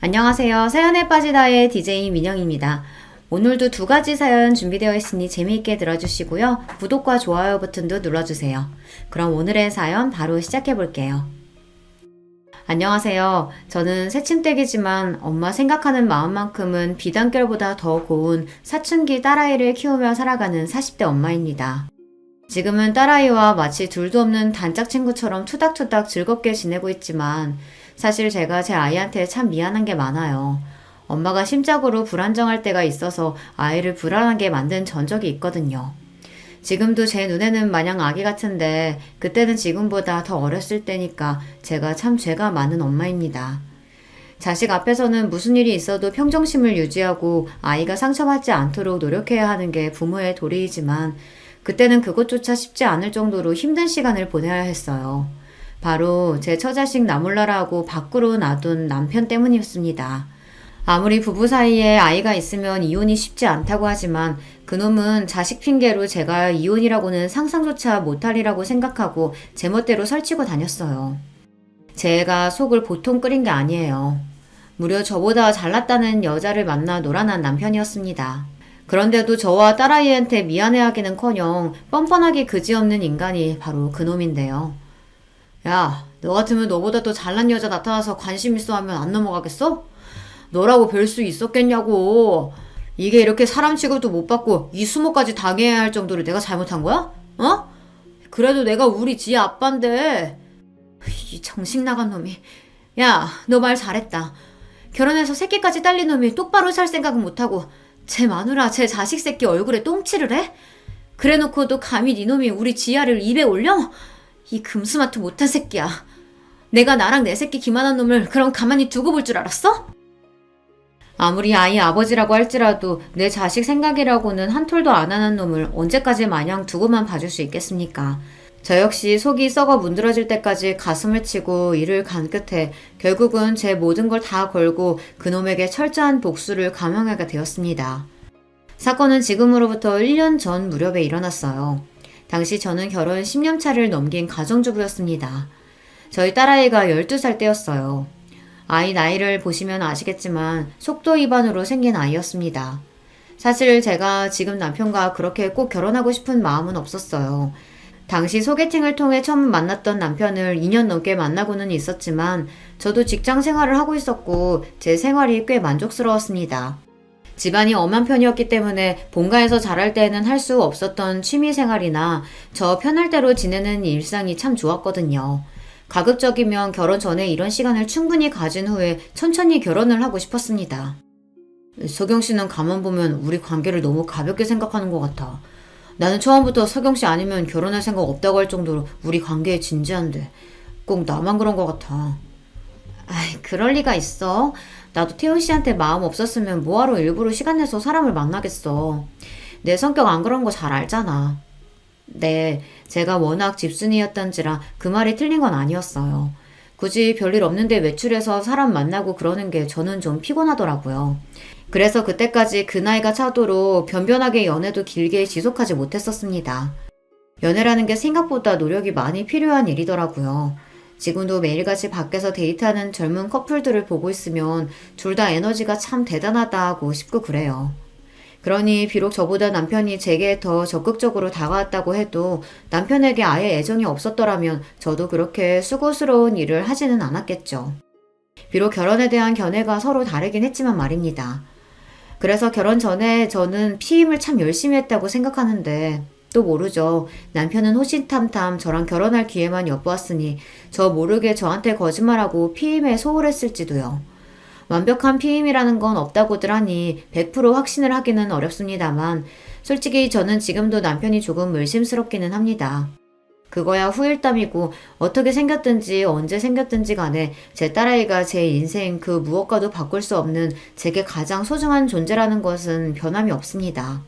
안녕하세요. 사연에 빠지다의 DJ 민영입니다. 오늘도 두 가지 사연 준비되어 있으니 재미있게 들어주시고요. 구독과 좋아요 버튼도 눌러주세요. 그럼 오늘의 사연 바로 시작해 볼게요. 안녕하세요. 저는 새침댁이지만 엄마 생각하는 마음만큼은 비단결보다 더 고운 사춘기 딸아이를 키우며 살아가는 40대 엄마입니다. 지금은 딸아이와 마치 둘도 없는 단짝 친구처럼 투닥투닥 즐겁게 지내고 있지만 사실 제가 제 아이한테 참 미안한 게 많아요. 엄마가 심적으로 불안정할 때가 있어서 아이를 불안하게 만든 전적이 있거든요. 지금도 제 눈에는 마냥 아기 같은데 그때는 지금보다 더 어렸을 때니까 제가 참 죄가 많은 엄마입니다. 자식 앞에서는 무슨 일이 있어도 평정심을 유지하고 아이가 상처받지 않도록 노력해야 하는 게 부모의 도리이지만 그때는 그것조차 쉽지 않을 정도로 힘든 시간을 보내야 했어요. 바로 제 처자식 나몰라라고 밖으로 놔둔 남편 때문이었습니다. 아무리 부부 사이에 아이가 있으면 이혼이 쉽지 않다고 하지만 그놈은 자식 핑계로 제가 이혼이라고는 상상조차 못하리라고 생각하고 제멋대로 설치고 다녔어요. 제가 속을 보통 끓인 게 아니에요. 무려 저보다 잘났다는 여자를 만나 놀아난 남편이었습니다. 그런데도 저와 딸아이한테 미안해하기는커녕 뻔뻔하게 그지없는 인간이 바로 그놈인데요. 야, 너 같으면 너보다 더 잘난 여자 나타나서 관심 있어 하면 안 넘어가겠어? 너라고 별 수 있었겠냐고. 이게 이렇게 사람 취급도 못 받고 이 수모까지 당해야 할 정도로 내가 잘못한 거야? 어? 그래도 내가 우리 지 아빠인데. 이 정신 나간 놈이. 야, 너 말 잘했다. 결혼해서 새끼까지 딸린 놈이 똑바로 살 생각은 못하고 제 마누라, 제 자식 새끼 얼굴에 똥칠을 해? 그래놓고도 감히 네 놈이 우리 지아를 입에 올려? 이 금수마트 못한 새끼야. 내가 나랑 내 새끼 기만한 놈을 그럼 가만히 두고 볼 줄 알았어? 아무리 아이 아버지라고 할지라도 내 자식 생각이라고는 한 톨도 안 하는 놈을 언제까지 마냥 두고만 봐줄 수 있겠습니까? 저 역시 속이 썩어 문드러질 때까지 가슴을 치고 이를 간 끝에 결국은 제 모든 걸 다 걸고 그놈에게 철저한 복수를 감행하게 되었습니다. 사건은 지금으로부터 1년 전 무렵에 일어났어요. 당시 저는 결혼 10년 차를 넘긴 가정주부였습니다. 저희 딸아이가 12살 때였어요. 아이 나이를 보시면 아시겠지만 속도 위반으로 생긴 아이였습니다. 사실 제가 지금 남편과 그렇게 꼭 결혼하고 싶은 마음은 없었어요. 당시 소개팅을 통해 처음 만났던 남편을 2년 넘게 만나고는 있었지만 저도 직장 생활을 하고 있었고 제 생활이 꽤 만족스러웠습니다. 집안이 엄한 편이었기 때문에 본가에서 잘할 때는 할 수 없었던 취미생활이나 저 편할 대로 지내는 일상이 참 좋았거든요. 가급적이면 결혼 전에 이런 시간을 충분히 가진 후에 천천히 결혼을 하고 싶었습니다. 서경 씨는 가만 보면 우리 관계를 너무 가볍게 생각하는 것 같아. 나는 처음부터 서경 씨 아니면 결혼할 생각 없다고 할 정도로 우리 관계에 진지한데 꼭 나만 그런 것 같아. 아이, 그럴 리가 있어. 나도 태훈 씨한테 마음 없었으면 뭐하러 일부러 시간 내서 사람을 만나겠어. 내 성격 안 그런 거 잘 알잖아. 네, 제가 워낙 집순이였던지라 그 말이 틀린 건 아니었어요. 굳이 별일 없는데 외출해서 사람 만나고 그러는 게 저는 좀 피곤하더라고요. 그래서 그때까지 그 나이가 차도록 변변하게 연애도 길게 지속하지 못했었습니다. 연애라는 게 생각보다 노력이 많이 필요한 일이더라고요. 지금도 매일같이 밖에서 데이트하는 젊은 커플들을 보고 있으면 둘 다 에너지가 참 대단하다 하고 싶고 그래요. 그러니 비록 저보다 남편이 제게 더 적극적으로 다가왔다고 해도 남편에게 아예 애정이 없었더라면 저도 그렇게 수고스러운 일을 하지는 않았겠죠. 비록 결혼에 대한 견해가 서로 다르긴 했지만 말입니다. 그래서 결혼 전에 저는 피임을 참 열심히 했다고 생각하는데 또 모르죠. 남편은 호시탐탐 저랑 결혼할 기회만 엿보았으니 저 모르게 저한테 거짓말하고 피임에 소홀했을지도요. 완벽한 피임이라는 건 없다고들 하니 100% 확신을 하기는 어렵습니다만 솔직히 저는 지금도 남편이 조금 의심스럽기는 합니다. 그거야 후일담이고 어떻게 생겼든지 언제 생겼든지 간에 제 딸아이가 제 인생 그 무엇과도 바꿀 수 없는 제게 가장 소중한 존재라는 것은 변함이 없습니다.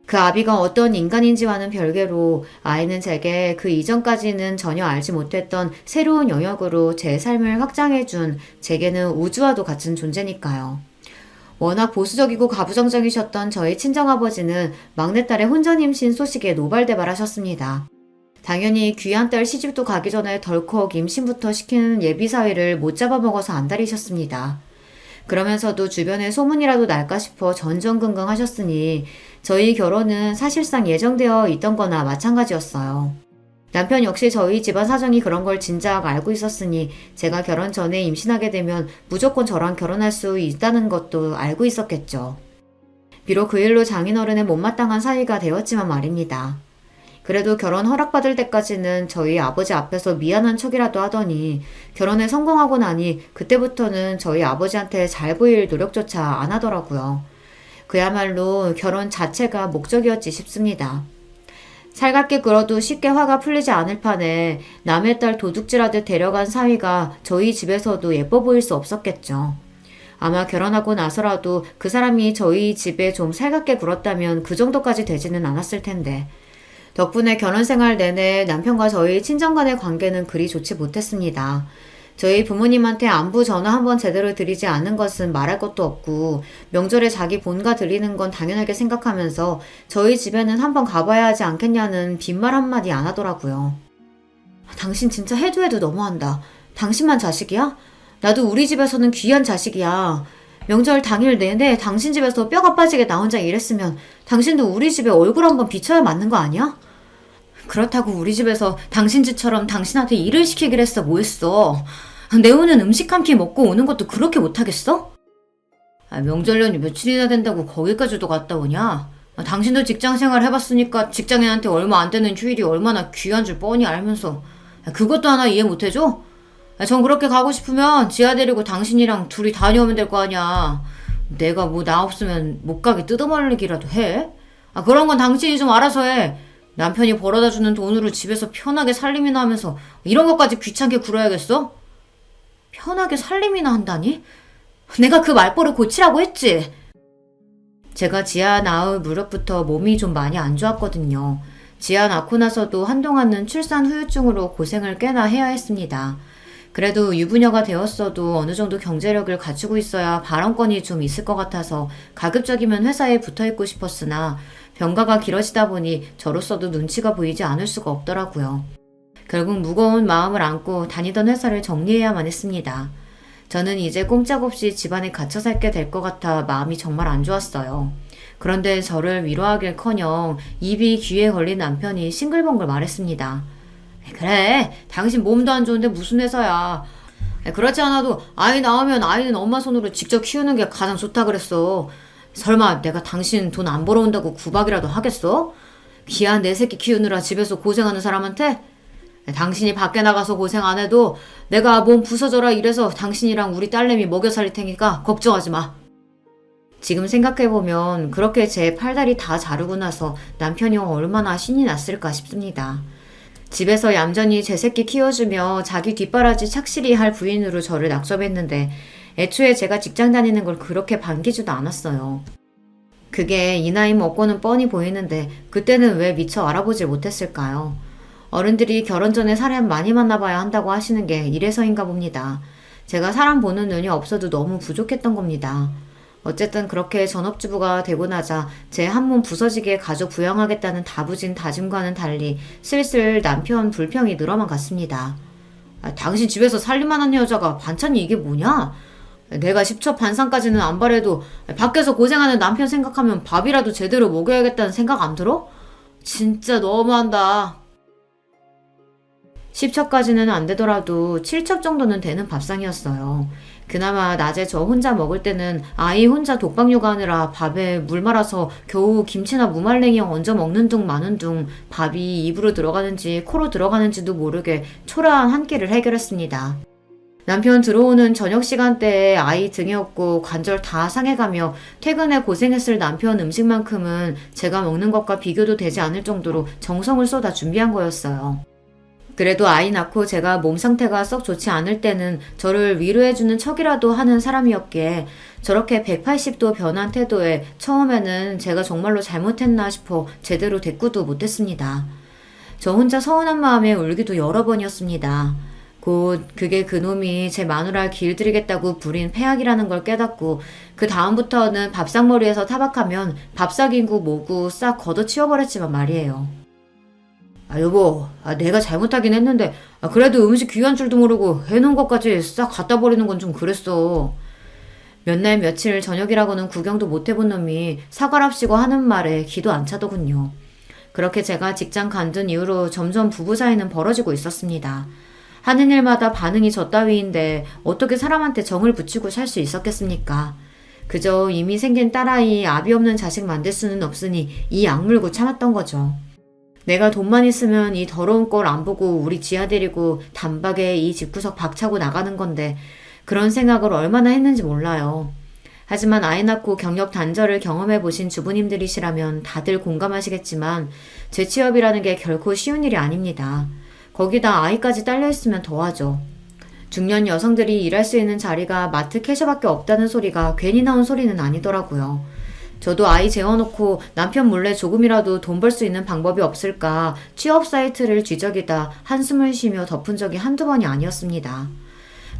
그 아비가 어떤 인간인지와는 별개로 아이는 제게 그 이전까지는 전혀 알지 못했던 새로운 영역으로 제 삶을 확장해준 제게는 우주와도 같은 존재니까요. 워낙 보수적이고 가부장적이셨던 저희 친정아버지는 막내딸의 혼전 임신 소식에 노발대발하셨습니다. 당연히 귀한 딸 시집도 가기 전에 덜컥 임신부터 시키는 예비사위를 못 잡아먹어서 안달이셨습니다. 그러면서도 주변에 소문이라도 날까 싶어 전전긍긍 하셨으니 저희 결혼은 사실상 예정되어 있던 거나 마찬가지였어요. 남편 역시 저희 집안 사정이 그런 걸 진작 알고 있었으니 제가 결혼 전에 임신하게 되면 무조건 저랑 결혼할 수 있다는 것도 알고 있었겠죠. 비록 그 일로 장인어른의 못마땅한 사위가 되었지만 말입니다. 그래도 결혼 허락받을 때까지는 저희 아버지 앞에서 미안한 척이라도 하더니 결혼에 성공하고 나니 그때부터는 저희 아버지한테 잘 보일 노력조차 안 하더라고요. 그야말로 결혼 자체가 목적이었지 싶습니다. 살갑게 굴어도 쉽게 화가 풀리지 않을 판에 남의 딸 도둑질하듯 데려간 사위가 저희 집에서도 예뻐 보일 수 없었겠죠. 아마 결혼하고 나서라도 그 사람이 저희 집에 좀 살갑게 굴었다면 그 정도까지 되지는 않았을 텐데 덕분에 결혼 생활 내내 남편과 저희 친정 간의 관계는 그리 좋지 못했습니다. 저희 부모님한테 안부 전화 한번 제대로 드리지 않은 것은 말할 것도 없고 명절에 자기 본가 드리는 건 당연하게 생각하면서 저희 집에는 한번 가봐야 하지 않겠냐는 빈말 한마디 안 하더라고요. 당신 진짜 해도 너무한다. 당신만 자식이야? 나도 우리 집에서는 귀한 자식이야. 명절 당일 내내 당신 집에서 뼈가 빠지게 나 혼자 일했으면 당신도 우리 집에 얼굴 한번 비춰야 맞는 거 아니야? 그렇다고 우리 집에서 당신 집처럼 당신한테 일을 시키기로 했어 뭐했어. 내오는 음식 한 끼 먹고 오는 것도 그렇게 못하겠어? 명절 연휴 며칠이나 된다고 거기까지도 갔다 오냐? 당신도 직장생활 해봤으니까 직장인한테 얼마 안 되는 휴일이 얼마나 귀한 줄 뻔히 알면서 그것도 하나 이해 못해줘? 전 그렇게 가고 싶으면 지아 데리고 당신이랑 둘이 다녀오면 될 거 아니야. 내가 뭐 나 없으면 못 가게 뜯어말리기라도 해? 그런 건 당신이 좀 알아서 해. 남편이 벌어다 주는 돈으로 집에서 편하게 살림이나 하면서 이런 것까지 귀찮게 굴어야겠어? 편하게 살림이나 한다니? 내가 그 말버릇 고치라고 했지? 제가 지아 낳을 무렵부터 몸이 좀 많이 안 좋았거든요. 지아 낳고 나서도 한동안은 출산 후유증으로 고생을 꽤나 해야 했습니다. 그래도 유부녀가 되었어도 어느 정도 경제력을 갖추고 있어야 발언권이 좀 있을 것 같아서 가급적이면 회사에 붙어있고 싶었으나 병가가 길어지다 보니 저로서도 눈치가 보이지 않을 수가 없더라고요. 결국 무거운 마음을 안고 다니던 회사를 정리해야만 했습니다. 저는 이제 꼼짝없이 집안에 갇혀 살게 될 것 같아 마음이 정말 안 좋았어요. 그런데 저를 위로하길커녕 입이 귀에 걸린 남편이 싱글벙글 말했습니다. 그래, 당신 몸도 안 좋은데 무슨 회사야. 그렇지 않아도 아이 낳으면 아이는 엄마 손으로 직접 키우는 게 가장 좋다 그랬어. 설마 내가 당신 돈 안 벌어온다고 구박이라도 하겠어? 귀한 내 새끼 키우느라 집에서 고생하는 사람한테? 당신이 밖에 나가서 고생 안 해도 내가 몸 부서져라 이래서 당신이랑 우리 딸내미 먹여 살릴 테니까 걱정하지 마. 지금 생각해보면 그렇게 제 팔다리 다 자르고 나서 남편이 얼마나 신이 났을까 싶습니다. 집에서 얌전히 제 새끼 키워주며 자기 뒷바라지 착실히 할 부인으로 저를 낙점했는데 애초에 제가 직장 다니는 걸 그렇게 반기지도 않았어요. 그게 이 나이 먹고는 뻔히 보이는데 그때는 왜 미처 알아보질 못했을까요? 어른들이 결혼 전에 사람 많이 만나봐야 한다고 하시는 게 이래서인가 봅니다. 제가 사람 보는 눈이 없어도 너무 부족했던 겁니다. 어쨌든 그렇게 전업주부가 되고 나자 제 한몸 부서지게 가족 부양하겠다는 다부진 다짐과는 달리 슬슬 남편 불평이 늘어만 갔습니다. 당신 집에서 살림만 하는 여자가 반찬이 이게 뭐냐? 내가 10첩 반상까지는 안 바래도 밖에서 고생하는 남편 생각하면 밥이라도 제대로 먹여야겠다는 생각 안 들어? 진짜 너무한다. 10첩까지는 안 되더라도 7첩 정도는 되는 밥상이었어요. 그나마 낮에 저 혼자 먹을 때는 아이 혼자 독박 육아하느라 밥에 물 말아서 겨우 김치나 무말랭이 얹어 먹는 둥 마는 둥 밥이 입으로 들어가는지 코로 들어가는지도 모르게 초라한 한 끼를 해결했습니다. 남편 들어오는 저녁 시간대에 아이 등에 업고 관절 다 상해가며 퇴근에 고생했을 남편 음식만큼은 제가 먹는 것과 비교도 되지 않을 정도로 정성을 쏟아 준비한 거였어요. 그래도 아이 낳고 제가 몸 상태가 썩 좋지 않을 때는 저를 위로해주는 척이라도 하는 사람이었기에 저렇게 180도 변한 태도에 처음에는 제가 정말로 잘못했나 싶어 제대로 대꾸도 못했습니다. 저 혼자 서운한 마음에 울기도 여러 번이었습니다. 곧 그게 그놈이 제 마누라를 길들이겠다고 부린 패악이라는 걸 깨닫고 그 다음부터는 밥상머리에서 타박하면 밥삭이고 뭐고 싹 걷어치워버렸지만 말이에요. 여보, 내가 잘못하긴 했는데 그래도 음식 귀한 줄도 모르고 해놓은 것까지 싹 갖다 버리는 건 좀 그랬어. 몇 날 며칠 저녁이라고는 구경도 못 해본 놈이 사과랍시고 하는 말에 귀도 안 차더군요. 그렇게 제가 직장 관둔 이후로 점점 부부 사이는 벌어지고 있었습니다. 하는 일마다 반응이 저 따위인데 어떻게 사람한테 정을 붙이고 살 수 있었겠습니까? 그저 이미 생긴 딸아이 아비 없는 자식 만들 수는 없으니 이 악물고 참았던 거죠. 내가 돈만 있으면 이 더러운 걸 안 보고 우리 지아 데리고 단박에 이 집구석 박차고 나가는 건데 그런 생각을 얼마나 했는지 몰라요. 하지만 아이 낳고 경력 단절을 경험해 보신 주부님들이시라면 다들 공감하시겠지만 제 취업이라는 게 결코 쉬운 일이 아닙니다. 거기다 아이까지 딸려있으면 더하죠. 중년 여성들이 일할 수 있는 자리가 마트 캐셔밖에 없다는 소리가 괜히 나온 소리는 아니더라고요. 저도 아이 재워놓고 남편 몰래 조금이라도 돈 벌 수 있는 방법이 없을까 취업 사이트를 뒤적이다 한숨을 쉬며 덮은 적이 한두 번이 아니었습니다.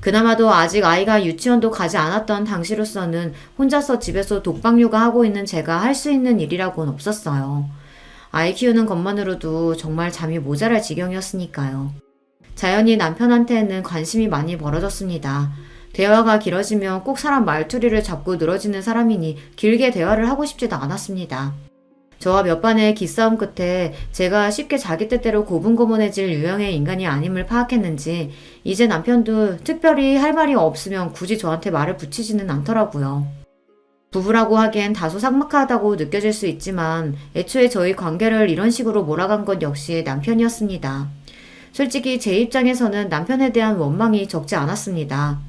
그나마도 아직 아이가 유치원도 가지 않았던 당시로서는 혼자서 집에서 독박 육아하고 있는 제가 할 수 있는 일이라고는 없었어요. 아이 키우는 것만으로도 정말 잠이 모자랄 지경이었으니까요. 자연히 남편한테는 관심이 많이 벌어졌습니다. 대화가 길어지면 꼭 사람 말투리를 잡고 늘어지는 사람이니 길게 대화를 하고 싶지도 않았습니다. 저와 몇 번의 기싸움 끝에 제가 쉽게 자기 뜻대로 고분고분해질 유형의 인간이 아님을 파악했는지 이제 남편도 특별히 할 말이 없으면 굳이 저한테 말을 붙이지는 않더라고요. 부부라고 하기엔 다소 삭막하다고 느껴질 수 있지만 애초에 저희 관계를 이런 식으로 몰아간 건 역시 남편이었습니다. 솔직히 제 입장에서는 남편에 대한 원망이 적지 않았습니다.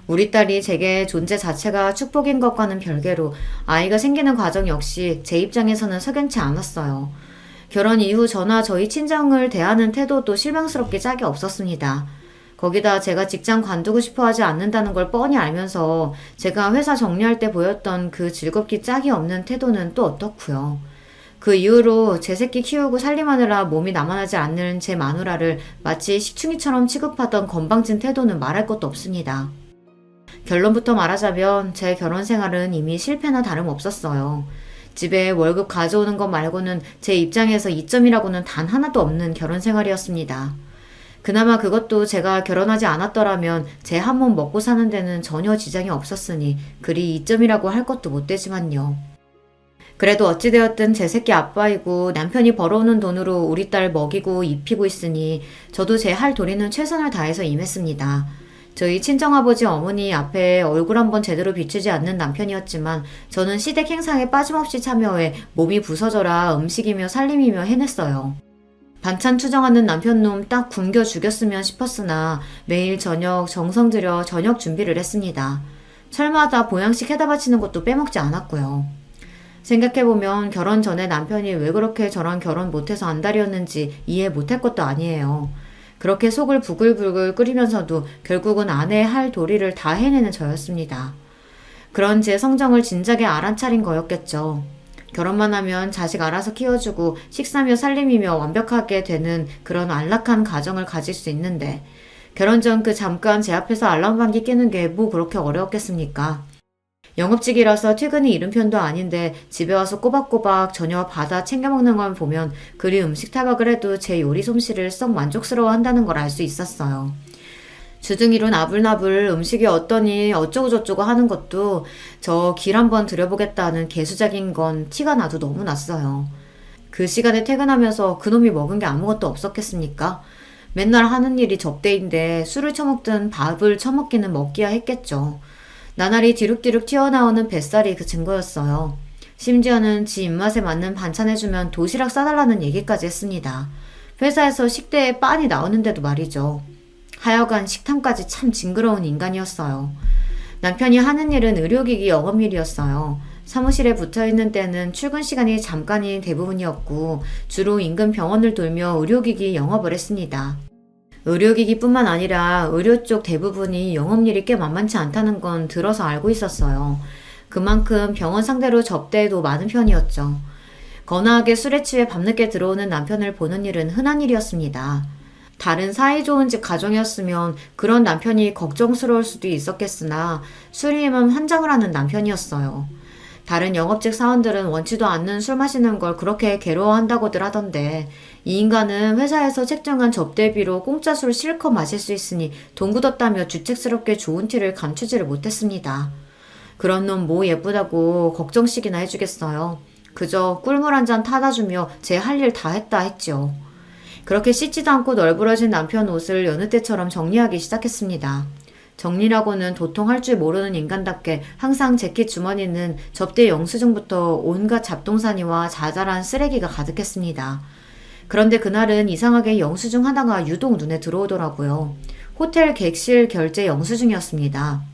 우리 딸이 제게 존재 자체가 축복인 것과는 별개로 아이가 생기는 과정 역시 제 입장에서는 석연치 않았어요. 결혼 이후 저나 저희 친정을 대하는 태도도 실망스럽게 짝이 없었습니다. 거기다 제가 직장 관두고 싶어 하지 않는다는 걸 뻔히 알면서 제가 회사 정리할 때 보였던 그 즐겁기 짝이 없는 태도는 또 어떻고요. 그 이후로 제 새끼 키우고 살림하느라 몸이 남아나지 않는 제 마누라를 마치 식충이처럼 취급하던 건방진 태도는 말할 것도 없습니다. 결론부터 말하자면 제 결혼 생활은 이미 실패나 다름없었어요. 집에 월급 가져오는 것 말고는 제 입장에서 이점이라고는 단 하나도 없는 결혼 생활이었습니다. 그나마 그것도 제가 결혼하지 않았더라면 제 한 몸 먹고 사는 데는 전혀 지장이 없었으니 그리 이점이라고 할 것도 못 되지만요. 그래도 어찌되었든 제 새끼 아빠이고 남편이 벌어오는 돈으로 우리 딸 먹이고 입히고 있으니 저도 제 할 도리는 최선을 다해서 임했습니다. 저희 친정아버지 어머니 앞에 얼굴 한번 제대로 비추지 않는 남편이었지만 저는 시댁 행사에 빠짐없이 참여해 몸이 부서져라 음식이며 살림이며 해냈어요. 반찬 투정하는 남편놈 딱 굶겨 죽였으면 싶었으나 매일 저녁 정성 들여 저녁 준비를 했습니다. 철마다 보양식 해다 바치는 것도 빼먹지 않았고요. 생각해보면 결혼 전에 남편이 왜 그렇게 저랑 결혼 못해서 안달이었는지 이해 못할 것도 아니에요. 그렇게 속을 부글부글 끓이면서도 결국은 아내의 할 도리를 다 해내는 저였습니다. 그런 제 성정을 진작에 알아차린 거였겠죠. 결혼만 하면 자식 알아서 키워주고 식사며 살림이며 완벽하게 되는 그런 안락한 가정을 가질 수 있는데 결혼 전 그 잠깐 제 앞에서 알람방귀 끼는 게 뭐 그렇게 어려웠겠습니까? 영업직이라서 퇴근이 이른 편도 아닌데 집에 와서 꼬박꼬박 저녁 받아 챙겨 먹는 걸 보면 그리 음식 타박을 해도 제 요리 솜씨를 썩 만족스러워 한다는 걸 알 수 있었어요. 주둥이로 나불나불 음식이 어떠니 어쩌고저쩌고 하는 것도 저 길 한번 들여보겠다는 개수작인 건 티가 나도 너무 났어요. 그 시간에 퇴근하면서 그놈이 먹은 게 아무것도 없었겠습니까? 맨날 하는 일이 접대인데 술을 처먹든 밥을 처먹기는 먹기야 했겠죠. 나날이 뒤룩뒤룩 튀어나오는 뱃살이 그 증거였어요. 심지어는 지 입맛에 맞는 반찬 해주면 도시락 싸달라는 얘기까지 했습니다. 회사에서 식대에 빤히 나오는데도 말이죠. 하여간 식탐까지 참 징그러운 인간이었어요. 남편이 하는 일은 의료기기 영업일이었어요. 사무실에 붙어있는 때는 출근 시간이 잠깐이 대부분이었고 주로 인근 병원을 돌며 의료기기 영업을 했습니다. 의료기기뿐만 아니라 의료 쪽 대부분이 영업일이 꽤 만만치 않다는 건 들어서 알고 있었어요. 그만큼 병원 상대로 접대도 많은 편이었죠. 거나하게 술에 취해 밤늦게 들어오는 남편을 보는 일은 흔한 일이었습니다. 다른 사이좋은 집 가정이었으면 그런 남편이 걱정스러울 수도 있었겠으나 술이면 환장을 하는 남편이었어요. 다른 영업직 사원들은 원치도 않는 술 마시는 걸 그렇게 괴로워한다고들 하던데 이 인간은 회사에서 책정한 접대비로 공짜 술 실컷 마실 수 있으니 돈 굳었다며 주책스럽게 좋은 티를 감추지를 못했습니다. 그런 놈 뭐 예쁘다고 걱정씩이나 해주겠어요. 그저 꿀물 한 잔 타다 주며 제 할 일 다 했다 했죠. 그렇게 씻지도 않고 널브러진 남편 옷을 여느 때처럼 정리하기 시작했습니다. 정리라고는 도통 할 줄 모르는 인간답게 항상 재킷 주머니는 접대 영수증부터 온갖 잡동사니와 자잘한 쓰레기가 가득했습니다. 그런데 그날은 이상하게 영수증 하나가 유독 눈에 들어오더라고요. 호텔 객실 결제 영수증이었습니다.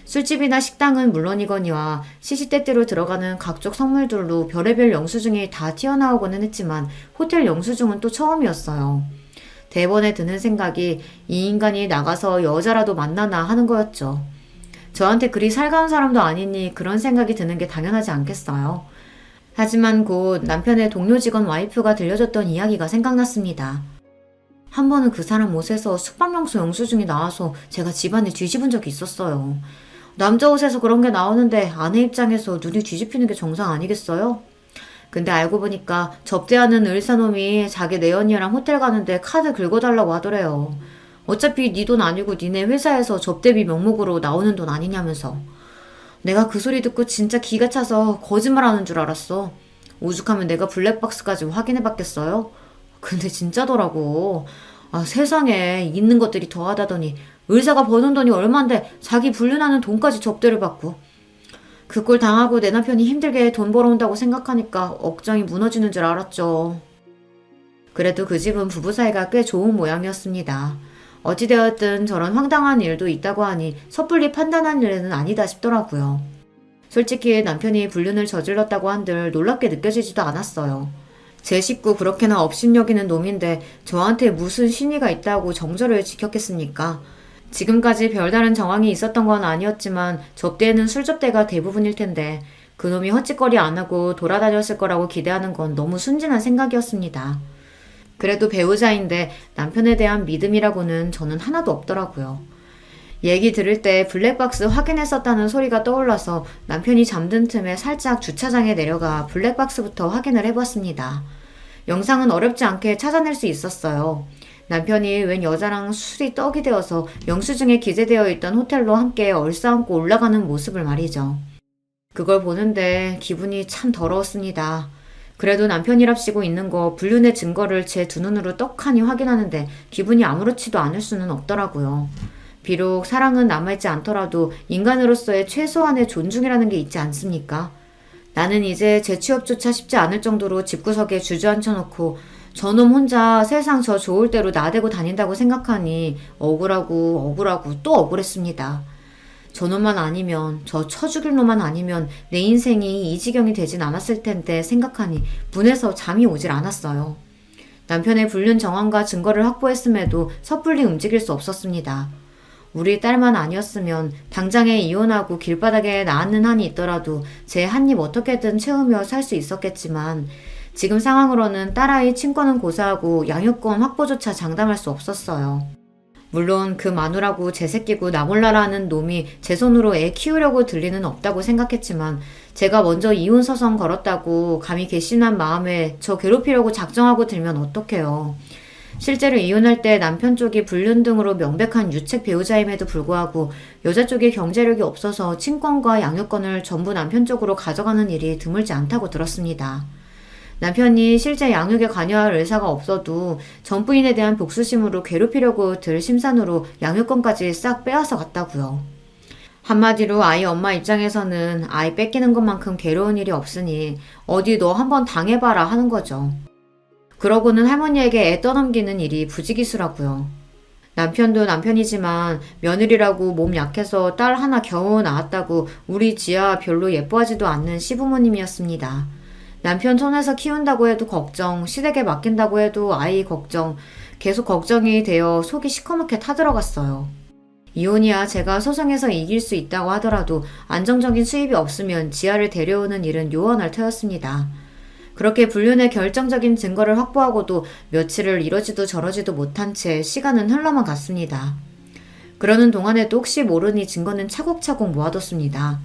술집이나 식당은 물론이거니와 시시때때로 들어가는 각종 선물들로 별의별 영수증이 다 튀어나오고는 했지만 호텔 영수증은 또 처음이었어요. 대번에 드는 생각이 이 인간이 나가서 여자라도 만나나 하는 거였죠. 저한테 그리 살가운 사람도 아니니 그런 생각이 드는 게 당연하지 않겠어요. 하지만 곧 남편의 동료 직원 와이프가 들려줬던 이야기가 생각났습니다. 한 번은 그 사람 옷에서 숙박명소 영수증이 나와서 제가 집안에 뒤집은 적이 있었어요. 남자 옷에서 그런 게 나오는데 아내 입장에서 눈이 뒤집히는 게 정상 아니겠어요? 근데 알고 보니까 접대하는 의사놈이 자기 내연녀랑 호텔 가는데 카드 긁어달라고 하더래요. 어차피 네 돈 아니고 니네 회사에서 접대비 명목으로 나오는 돈 아니냐면서. 내가 그 소리 듣고 진짜 기가 차서 거짓말하는 줄 알았어. 오죽하면 내가 블랙박스까지 확인해봤겠어요? 근데 진짜더라고. 아, 세상에 있는 것들이 더하다더니 의사가 버는 돈이 얼만데 자기 불륜하는 돈까지 접대를 받고. 그 꼴 당하고 내 남편이 힘들게 돈 벌어온다고 생각하니까 억장이 무너지는 줄 알았죠. 그래도 그 집은 부부 사이가 꽤 좋은 모양이었습니다. 어찌되었든 저런 황당한 일도 있다고 하니 섣불리 판단한 일은 아니다 싶더라고요. 솔직히 남편이 불륜을 저질렀다고 한들 놀랍게 느껴지지도 않았어요. 제 식구 그렇게나 업신여기는 놈인데 저한테 무슨 신의가 있다고 정절을 지켰겠습니까? 지금까지 별다른 정황이 있었던 건 아니었지만 접대에는 술접대가 대부분일 텐데 그놈이 헛짓거리 안 하고 돌아다녔을 거라고 기대하는 건 너무 순진한 생각이었습니다. 그래도 배우자인데 남편에 대한 믿음이라고는 저는 하나도 없더라고요. 얘기 들을 때 블랙박스 확인했었다는 소리가 떠올라서 남편이 잠든 틈에 살짝 주차장에 내려가 블랙박스부터 확인을 해봤습니다. 영상은 어렵지 않게 찾아낼 수 있었어요. 남편이 웬 여자랑 술이 떡이 되어서 영수증에 기재되어 있던 호텔로 함께 얼싸안고 올라가는 모습을 말이죠. 그걸 보는데 기분이 참 더러웠습니다. 그래도 남편이랍시고 있는 거 불륜의 증거를 제 두 눈으로 떡하니 확인하는데 기분이 아무렇지도 않을 수는 없더라고요. 비록 사랑은 남아있지 않더라도 인간으로서의 최소한의 존중이라는 게 있지 않습니까? 나는 이제 재취업조차 쉽지 않을 정도로 집구석에 주저앉혀놓고 저놈 혼자 세상 저 좋을 대로 나대고 다닌다고 생각하니 억울하고 또 억울했습니다. 저놈만 아니면, 저 쳐죽일 놈만 아니면 내 인생이 이 지경이 되진 않았을 텐데 생각하니 분해서 잠이 오질 않았어요. 남편의 불륜 정황과 증거를 확보했음에도 섣불리 움직일 수 없었습니다. 우리 딸만 아니었으면 당장에 이혼하고 길바닥에 나앉는 한이 있더라도 제 한 입 어떻게든 채우며 살 수 있었겠지만 지금 상황으로는 딸아이 친권은 고사하고 양육권 확보조차 장담할 수 없었어요. 물론 그 마누라고 제 새끼고 나 몰라라 하는 놈이 제 손으로 애 키우려고 들 리는 없다고 생각했지만 제가 먼저 이혼 서성 걸었다고 감히 괘씸한 마음에 저 괴롭히려고 작정하고 들면 어떡해요. 실제로 이혼할 때 남편 쪽이 불륜 등으로 명백한 유책 배우자임에도 불구하고 여자 쪽이 경제력이 없어서 친권과 양육권을 전부 남편 쪽으로 가져가는 일이 드물지 않다고 들었습니다. 남편이 실제 양육에 관여할 의사가 없어도 전 부인에 대한 복수심으로 괴롭히려고 들 심산으로 양육권까지 싹 빼앗아 갔다고요. 한마디로 아이 엄마 입장에서는 아이 뺏기는 것만큼 괴로운 일이 없으니 어디 너 한번 당해봐라 하는 거죠. 그러고는 할머니에게 애 떠넘기는 일이 부지기수라고요. 남편도 남편이지만 며느리라고 몸 약해서 딸 하나 겨우 낳았다고 우리 지아 별로 예뻐하지도 않는 시부모님이었습니다. 남편 손에서 키운다고 해도 걱정, 시댁에 맡긴다고 해도 아이 걱정, 계속 걱정이 되어 속이 시커멓게 타들어갔어요. 이혼이야 제가 소송해서 이길 수 있다고 하더라도 안정적인 수입이 없으면 지아를 데려오는 일은 요원할 터였습니다. 그렇게 불륜의 결정적인 증거를 확보하고도 며칠을 이러지도 저러지도 못한 채 시간은 흘러만 갔습니다. 그러는 동안에도 혹시 모르니 증거는 차곡차곡 모아뒀습니다.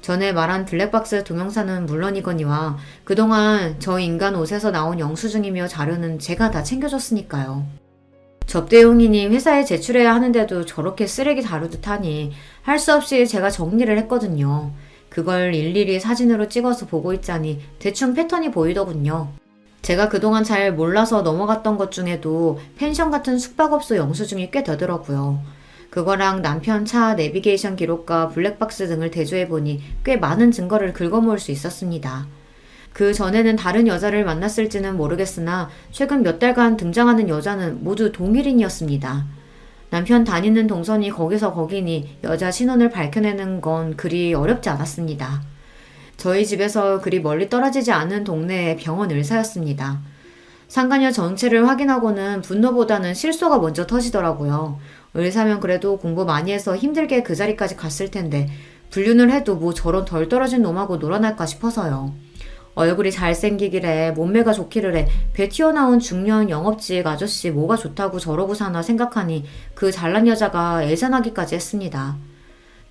전에 말한 블랙박스 동영상은 물론이거니와 그동안 저 인간 옷에서 나온 영수증이며 자료는 제가 다 챙겨줬으니까요. 접대용이니 회사에 제출해야 하는데도 저렇게 쓰레기 다루듯 하니 할 수 없이 제가 정리를 했거든요. 그걸 일일이 사진으로 찍어서 보고 있자니 대충 패턴이 보이더군요. 제가 그동안 잘 몰라서 넘어갔던 것 중에도 펜션 같은 숙박업소 영수증이 꽤 되더라고요. 그거랑 남편 차 내비게이션 기록과 블랙박스 등을 대조해보니 꽤 많은 증거를 긁어모을 수 있었습니다. 그 전에는 다른 여자를 만났을지는 모르겠으나 최근 몇 달간 등장하는 여자는 모두 동일인이었습니다. 남편 다니는 동선이 거기서 거기니 여자 신원을 밝혀내는 건 그리 어렵지 않았습니다. 저희 집에서 그리 멀리 떨어지지 않은 동네의 병원 의사였습니다. 상간녀 정체를 확인하고는 분노보다는 실소가 먼저 터지더라고요. 의사면 그래도 공부 많이 해서 힘들게 그 자리까지 갔을 텐데 불륜을 해도 뭐 저런 덜 떨어진 놈하고 놀아날까 싶어서요. 얼굴이 잘생기기래 몸매가 좋기를 해 배 튀어나온 중년 영업직 아저씨 뭐가 좋다고 저러고 사나 생각하니 그 잘난 여자가 애잔하기까지 했습니다.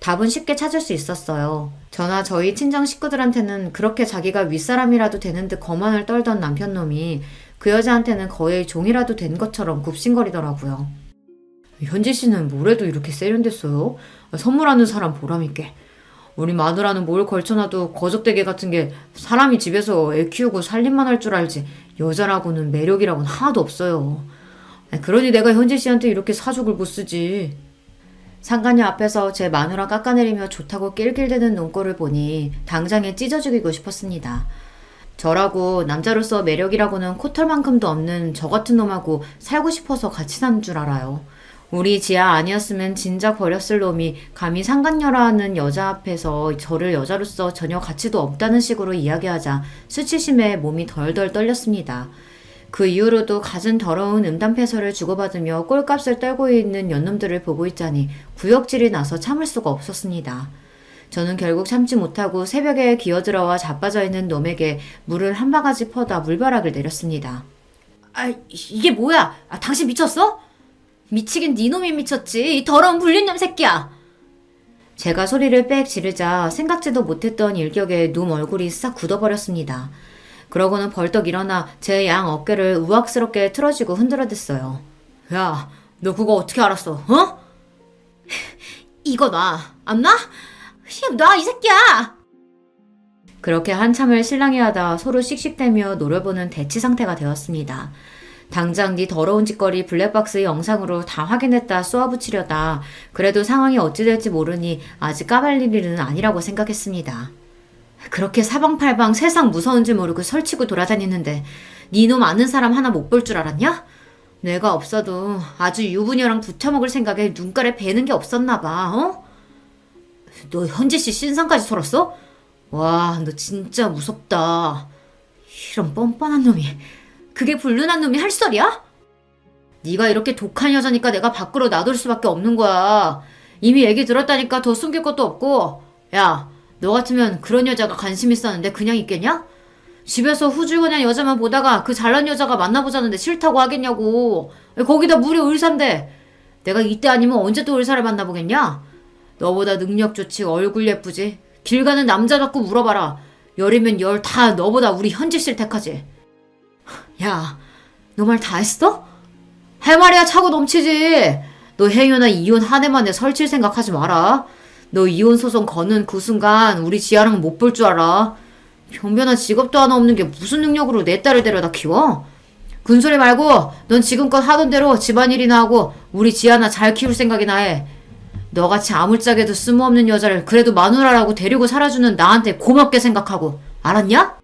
답은 쉽게 찾을 수 있었어요. 저나 저희 친정 식구들한테는 그렇게 자기가 윗사람이라도 되는 듯 거만을 떨던 남편놈이 그 여자한테는 거의 종이라도 된 것처럼 굽신거리더라고요. 현지 씨는 뭐래도 이렇게 세련됐어요? 선물하는 사람 보람있게. 우리 마누라는 뭘 걸쳐놔도 거적대게 같은 게 사람이 집에서 애 키우고 살림만 할 줄 알지 여자라고는 매력이라고는 하나도 없어요. 그러니 내가 현지 씨한테 이렇게 사족을 못 쓰지. 상간녀 앞에서 제 마누라 깎아내리며 좋다고 낄낄대는 눈꼴을 보니 당장에 찢어 죽이고 싶었습니다. 저라고 남자로서 매력이라고는 코털만큼도 없는 저 같은 놈하고 살고 싶어서 같이 사는 줄 알아요. 우리 지아 아니었으면 진작 버렸을 놈이 감히 상간녀라는 여자 앞에서 저를 여자로서 전혀 가치도 없다는 식으로 이야기하자 수치심에 몸이 덜덜 떨렸습니다. 그 이후로도 갖은 더러운 음담패설을 주고받으며 꼴값을 떨고 있는 연놈들을 보고 있자니 구역질이 나서 참을 수가 없었습니다. 저는 결국 참지 못하고 새벽에 기어들어와 자빠져 있는 놈에게 물을 한 바가지 퍼다 물벼락을 내렸습니다. 이게 뭐야? 당신 미쳤어? 미치긴 네 놈이 미쳤지. 이 더러운 불륜놈 새끼야. 제가 소리를 빽 지르자 생각지도 못했던 일격에 놈 얼굴이 싹 굳어버렸습니다. 그러고는 벌떡 일어나 제 양 어깨를 우악스럽게 틀어지고 흔들어댔어요. 야, 너 그거 어떻게 알았어? 어? 이거 놔. 안 놔? 놔, 이 새끼야. 그렇게 한참을 실랑이하다 서로 씩씩대며 노려보는 대치 상태가 되었습니다. 당장 네 더러운 짓거리 블랙박스 영상으로 다 확인했다 쏘아붙이려다 그래도 상황이 어찌 될지 모르니 아직 까발릴 일은 아니라고 생각했습니다. 그렇게 사방팔방 세상 무서운 줄 모르고 설치고 돌아다니는데 네 놈 아는 사람 하나 못 볼 줄 알았냐? 내가 없어도 아주 유부녀랑 붙여먹을 생각에 눈가에 배는 게 없었나 봐. 어? 너 현지씨 신상까지 털었어? 와, 너 진짜 무섭다. 이런 뻔뻔한 놈이 그게 불륜한 놈이 할 소리야? 네가 이렇게 독한 여자니까 내가 밖으로 놔둘 수밖에 없는 거야. 이미 얘기 들었다니까 더 숨길 것도 없고. 야, 너 같으면 그런 여자가 관심 있었는데 그냥 있겠냐? 집에서 후줄근한 여자만 보다가 그 잘난 여자가 만나보자는데 싫다고 하겠냐고. 거기다 무려 의사인데 내가 이때 아니면 언제 또 의사를 만나보겠냐? 너보다 능력 좋지 얼굴 예쁘지 길 가는 남자 갖고 물어봐라. 열이면 열 다 너보다 우리 현지씨를 택하지. 야, 너 말 다 했어? 할 말이야 차고 넘치지. 너 행여나 이혼 한 해만에 설칠 생각하지 마라. 너 이혼 소송 거는 그 순간 우리 지아랑은 못 볼 줄 알아. 변변한 직업도 하나 없는 게 무슨 능력으로 내 딸을 데려다 키워? 군소리 말고 넌 지금껏 하던 대로 집안일이나 하고 우리 지아나 잘 키울 생각이나 해. 너같이 아물짝에도 쓸모없는 여자를 그래도 마누라라고 데리고 살아주는 나한테 고맙게 생각하고. 알았냐?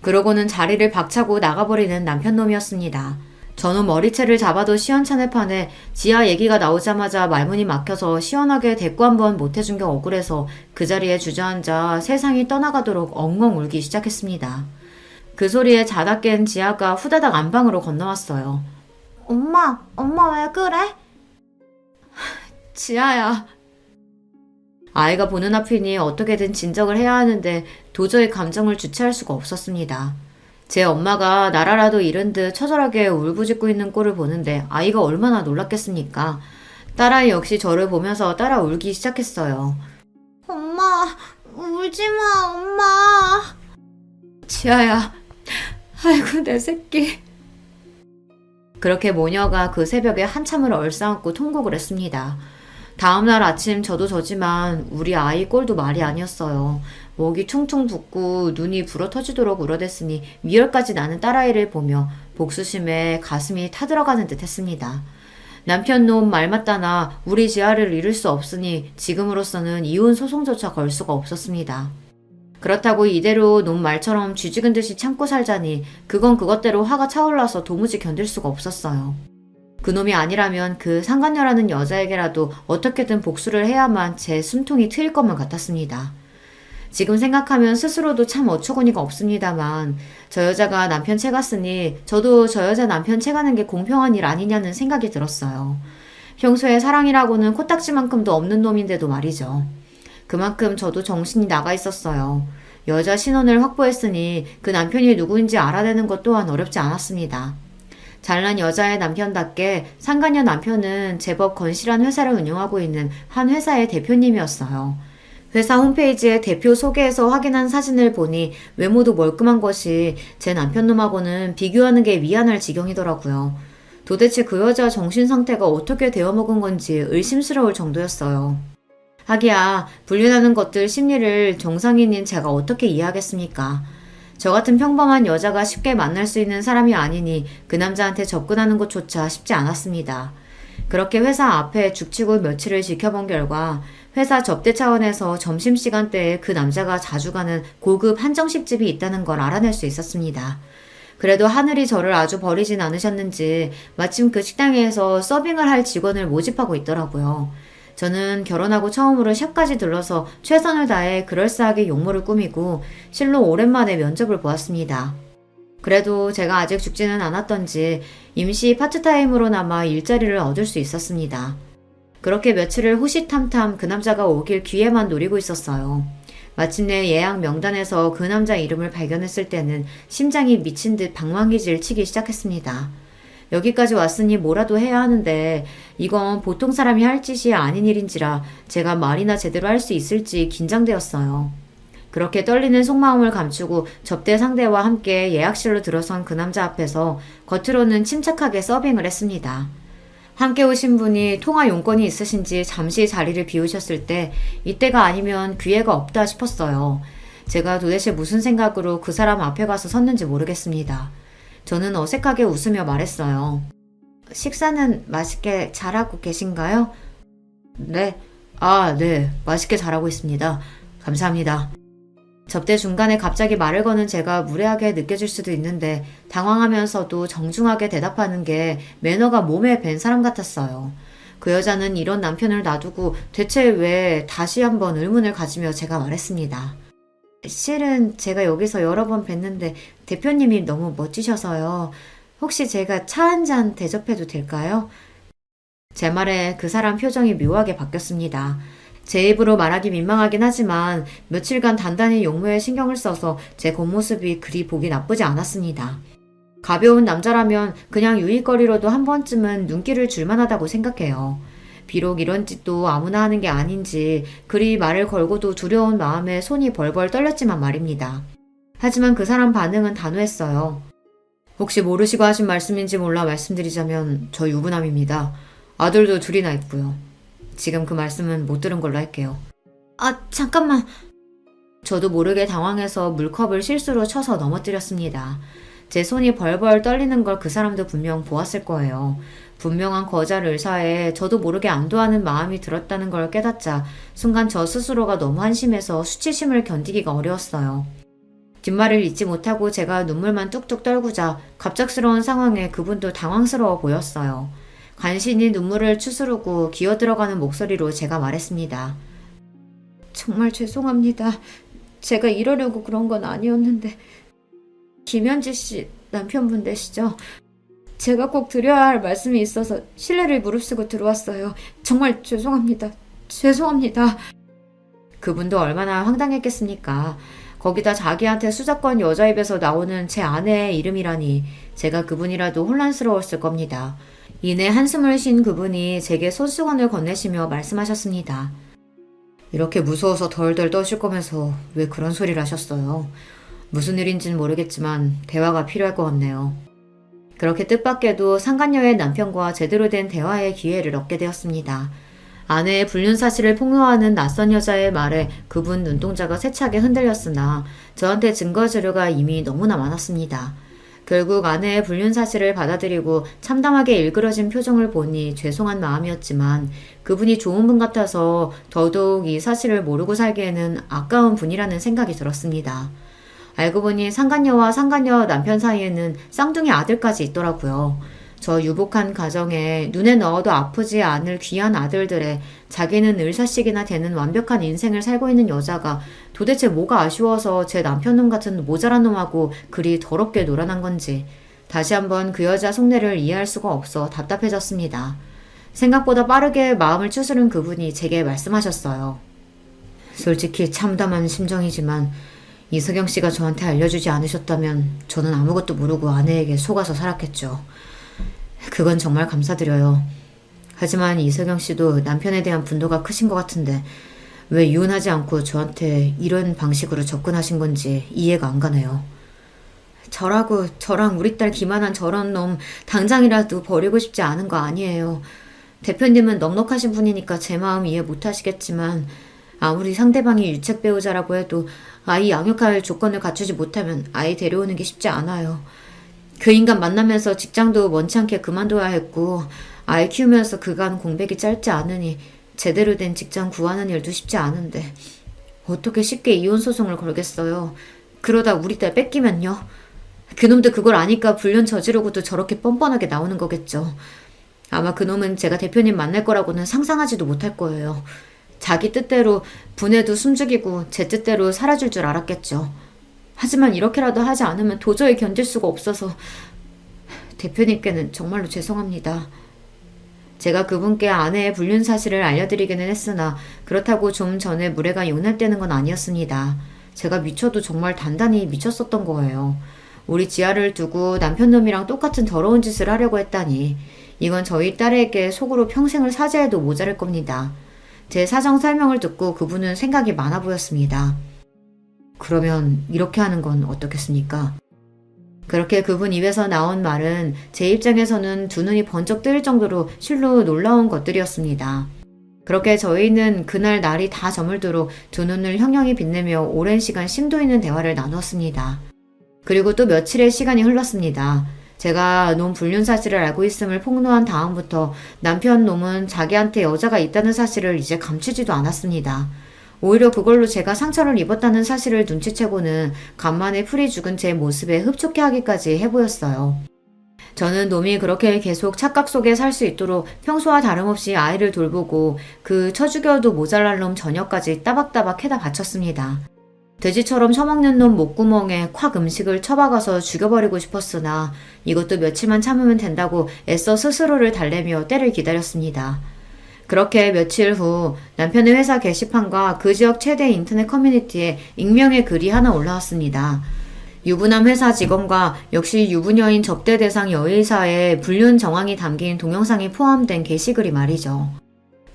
그러고는 자리를 박차고 나가버리는 남편놈이었습니다. 저는 머리채를 잡아도 시원찮을 판에 지아 얘기가 나오자마자 말문이 막혀서 시원하게 대꾸 한번 못해준 게 억울해서 그 자리에 주저앉아 세상이 떠나가도록 엉엉 울기 시작했습니다. 그 소리에 자다 깬 지아가 후다닥 안방으로 건너왔어요. 엄마 왜 그래? 지아야. 아이가 보는 앞이니 어떻게든 진정을 해야 하는데 도저히 감정을 주체할 수가 없었습니다. 제 엄마가 나라라도 잃은 듯 처절하게 울부짖고 있는 꼴을 보는데 아이가 얼마나 놀랐겠습니까? 딸아이 역시 저를 보면서 따라 울기 시작했어요. 엄마, 울지마, 엄마. 지아야, 아이고 내 새끼. 그렇게 모녀가 그 새벽에 한참을 얼싸안고 통곡을 했습니다. 다음날 아침 저도 저지만 우리 아이 꼴도 말이 아니었어요. 목이 퉁퉁 붓고 눈이 불어 터지도록 울어댔으니 미열까지 나는 딸아이를 보며 복수심에 가슴이 타들어가는 듯 했습니다. 남편 놈 말 맞다나 우리 지아를 잃을 수 없으니 지금으로서는 이혼 소송조차 걸 수가 없었습니다. 그렇다고 이대로 놈 말처럼 쥐죽은 듯이 참고 살자니 그건 그것대로 화가 차올라서 도무지 견딜 수가 없었어요. 그놈이 아니라면 그 상간녀라는 여자에게라도 어떻게든 복수를 해야만 제 숨통이 트일 것만 같았습니다. 지금 생각하면 스스로도 참 어처구니가 없습니다만 저 여자가 남편 채갔으니 저도 저 여자 남편 채가는 게 공평한 일 아니냐는 생각이 들었어요. 평소에 사랑이라고는 코딱지만큼도 없는 놈인데도 말이죠. 그만큼 저도 정신이 나가 있었어요. 여자 신원을 확보했으니 그 남편이 누구인지 알아내는 것 또한 어렵지 않았습니다. 잘난 여자의 남편답게 상간녀 남편은 제법 건실한 회사를 운영하고 있는 한 회사의 대표님이었어요. 회사 홈페이지에 대표 소개에서 확인한 사진을 보니 외모도 멀끔한 것이 제 남편놈하고는 비교하는 게 미안할 지경이더라고요. 도대체 그 여자 정신 상태가 어떻게 되어먹은 건지 의심스러울 정도였어요. 하기야 불륜하는 것들 심리를 정상인인 제가 어떻게 이해하겠습니까? 저 같은 평범한 여자가 쉽게 만날 수 있는 사람이 아니니 그 남자한테 접근하는 것조차 쉽지 않았습니다. 그렇게 회사 앞에 죽치고 며칠을 지켜본 결과 회사 접대 차원에서 점심시간대에 그 남자가 자주 가는 고급 한정식집이 있다는 걸 알아낼 수 있었습니다. 그래도 하늘이 저를 아주 버리진 않으셨는지 마침 그 식당에서 서빙을 할 직원을 모집하고 있더라고요. 저는 결혼하고 처음으로 샵까지 들러서 최선을 다해 그럴싸하게 용모를 꾸미고 실로 오랜만에 면접을 보았습니다. 그래도 제가 아직 죽지는 않았던지 임시 파트타임으로나마 일자리를 얻을 수 있었습니다. 그렇게 며칠을 호시탐탐 그 남자가 오길 기회만 노리고 있었어요. 마침내 예약 명단에서 그 남자 이름을 발견했을 때는 심장이 미친 듯 방망이질 치기 시작했습니다. 여기까지 왔으니 뭐라도 해야 하는데 이건 보통 사람이 할 짓이 아닌 일인지라 제가 말이나 제대로 할 수 있을지 긴장되었어요. 그렇게 떨리는 속마음을 감추고 접대 상대와 함께 예약실로 들어선 그 남자 앞에서 겉으로는 침착하게 서빙을 했습니다. 함께 오신 분이 통화 용건이 있으신지 잠시 자리를 비우셨을 때 이때가 아니면 기회가 없다 싶었어요. 제가 도대체 무슨 생각으로 그 사람 앞에 가서 섰는지 모르겠습니다. 저는 어색하게 웃으며 말했어요. 식사는 맛있게 잘하고 계신가요? 네. 네. 맛있게 잘하고 있습니다. 감사합니다. 접대 중간에 갑자기 말을 거는 제가 무례하게 느껴질 수도 있는데 당황하면서도 정중하게 대답하는 게 매너가 몸에 밴 사람 같았어요. 그 여자는 이런 남편을 놔두고 대체 왜 다시 한번 의문을 가지며 제가 말했습니다. 실은 제가 여기서 여러 번 뵀는데 대표님이 너무 멋지셔서요. 혹시 제가 차 한 잔 대접해도 될까요? 제 말에 그 사람 표정이 묘하게 바뀌었습니다. 제 입으로 말하기 민망하긴 하지만 며칠간 단단히 용모에 신경을 써서 제 겉모습이 그리 보기 나쁘지 않았습니다. 가벼운 남자라면 그냥 유익거리로도 한 번쯤은 눈길을 줄만하다고 생각해요. 비록 이런 짓도 아무나 하는 게 아닌지 그리 말을 걸고도 두려운 마음에 손이 벌벌 떨렸지만 말입니다. 하지만 그 사람 반응은 단호했어요. 혹시 모르시고 하신 말씀인지 몰라 말씀드리자면 저 유부남입니다. 아들도 둘이나 있고요. 지금 그 말씀은 못 들은 걸로 할게요. 잠깐만. 저도 모르게 당황해서 물컵을 실수로 쳐서 넘어뜨렸습니다. 제 손이 벌벌 떨리는 걸 그 사람도 분명 보았을 거예요. 분명한 거절 의사에 저도 모르게 안도하는 마음이 들었다는 걸 깨닫자 순간 저 스스로가 너무 한심해서 수치심을 견디기가 어려웠어요. 뒷말을 잇지 못하고 제가 눈물만 뚝뚝 떨구자 갑작스러운 상황에 그분도 당황스러워 보였어요. 간신히 눈물을 추스르고 기어들어가는 목소리로 제가 말했습니다. 정말 죄송합니다. 제가 이러려고 그런 건 아니었는데 김현지 씨 남편분 되시죠? 제가 꼭 드려야 할 말씀이 있어서 실례를 무릅쓰고 들어왔어요. 정말 죄송합니다. 죄송합니다. 그분도 얼마나 황당했겠습니까? 거기다 자기한테 수작권 여자 입에서 나오는 제 아내의 이름이라니 제가 그분이라도 혼란스러웠을 겁니다. 이내 한숨을 쉰 그분이 제게 손수건을 건네시며 말씀하셨습니다. 이렇게 무서워서 덜덜 떠실 거면서 왜 그런 소리를 하셨어요? 무슨 일인지는 모르겠지만 대화가 필요할 것 같네요. 그렇게 뜻밖에도 상간녀의 남편과 제대로 된 대화의 기회를 얻게 되었습니다. 아내의 불륜 사실을 폭로하는 낯선 여자의 말에 그분 눈동자가 세차게 흔들렸으나 저한테 증거 자료가 이미 너무나 많았습니다. 결국 아내의 불륜 사실을 받아들이고 참담하게 일그러진 표정을 보니 죄송한 마음이었지만 그분이 좋은 분 같아서 더더욱 이 사실을 모르고 살기에는 아까운 분이라는 생각이 들었습니다. 알고 보니 상간녀와 상간녀 남편 사이에는 쌍둥이 아들까지 있더라고요. 저 유복한 가정에 눈에 넣어도 아프지 않을 귀한 아들들의 자기는 을사식이나 되는 완벽한 인생을 살고 있는 여자가 도대체 뭐가 아쉬워서 제 남편놈 같은 모자란 놈하고 그리 더럽게 놀아난 건지 다시 한번 그 여자 속내를 이해할 수가 없어 답답해졌습니다. 생각보다 빠르게 마음을 추스른 그분이 제게 말씀하셨어요. 솔직히 참담한 심정이지만 이석영 씨가 저한테 알려주지 않으셨다면 저는 아무것도 모르고 아내에게 속아서 살았겠죠. 그건 정말 감사드려요. 하지만 이석영 씨도 남편에 대한 분노가 크신 것 같은데 왜 이혼하지 않고 저한테 이런 방식으로 접근하신 건지 이해가 안 가네요. 저랑 우리 딸 기만한 저런 놈 당장이라도 버리고 싶지 않은 거 아니에요. 대표님은 넉넉하신 분이니까 제 마음 이해 못 하시겠지만 아무리 상대방이 유책 배우자라고 해도 아이 양육할 조건을 갖추지 못하면 아이 데려오는 게 쉽지 않아요. 그 인간 만나면서 직장도 원치 않게 그만둬야 했고 아이 키우면서 그간 공백이 짧지 않으니 제대로 된 직장 구하는 일도 쉽지 않은데 어떻게 쉽게 이혼 소송을 걸겠어요. 그러다 우리 딸 뺏기면요. 그놈도 그걸 아니까 불륜 저지르고도 저렇게 뻔뻔하게 나오는 거겠죠. 아마 그놈은 제가 대표님 만날 거라고는 상상하지도 못할 거예요. 자기 뜻대로 분해도 숨죽이고 제 뜻대로 살아줄 줄 알았겠죠. 하지만 이렇게라도 하지 않으면 도저히 견딜 수가 없어서 대표님께는 정말로 죄송합니다. 제가 그분께 아내의 불륜 사실을 알려드리기는 했으나 그렇다고 좀 전에 무례가 용납되는 건 아니었습니다. 제가 미쳐도 정말 단단히 미쳤었던 거예요. 우리 지아를 두고 남편 놈이랑 똑같은 더러운 짓을 하려고 했다니 이건 저희 딸에게 속으로 평생을 사죄해도 모자랄 겁니다. 제 사정 설명을 듣고 그분은 생각이 많아 보였습니다. 그러면 이렇게 하는 건 어떻겠습니까? 그렇게 그분 입에서 나온 말은 제 입장에서는 두 눈이 번쩍 뜨일 정도로 실로 놀라운 것들이었습니다. 그렇게 저희는 그날 날이 다 저물도록 두 눈을 형형히 빛내며 오랜 시간 심도 있는 대화를 나누었습니다. 그리고 또 며칠의 시간이 흘렀습니다. 제가 놈 불륜 사실을 알고 있음을 폭로한 다음부터 남편 놈은 자기한테 여자가 있다는 사실을 이제 감추지도 않았습니다. 오히려 그걸로 제가 상처를 입었다는 사실을 눈치채고는 간만에 풀이 죽은 제 모습에 흡족해 하기까지 해보였어요. 저는 놈이 그렇게 계속 착각 속에 살 수 있도록 평소와 다름없이 아이를 돌보고 그 쳐죽여도 모자랄 놈 저녁까지 따박따박 해다 바쳤습니다. 돼지처럼 처먹는 놈 목구멍에 콱 음식을 처박아서 죽여버리고 싶었으나 이것도 며칠만 참으면 된다고 애써 스스로를 달래며 때를 기다렸습니다. 그렇게 며칠 후 남편의 회사 게시판과 그 지역 최대 인터넷 커뮤니티에 익명의 글이 하나 올라왔습니다. 유부남 회사 직원과 역시 유부녀인 접대 대상 여의사의 불륜 정황이 담긴 동영상이 포함된 게시글이 말이죠.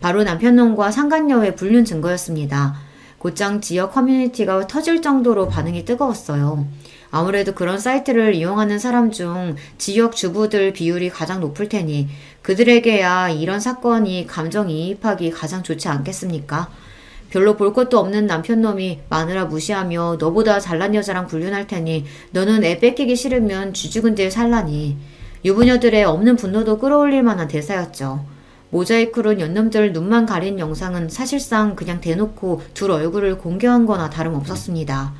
바로 남편놈과 상간녀의 불륜 증거였습니다. 곧장 지역 커뮤니티가 터질 정도로 반응이 뜨거웠어요. 아무래도 그런 사이트를 이용하는 사람 중 지역 주부들 비율이 가장 높을 테니 그들에게야 이런 사건이 감정이입하기 가장 좋지 않겠습니까? 별로 볼 것도 없는 남편놈이 마누라 무시하며 너보다 잘난 여자랑 불륜할 테니 너는 애 뺏기기 싫으면 쥐죽은질 살라니. 유부녀들의 없는 분노도 끌어올릴 만한 대사였죠. 모자이크로 연놈들 눈만 가린 영상은 사실상 그냥 대놓고 둘 얼굴을 공개한 거나 다름없었습니다.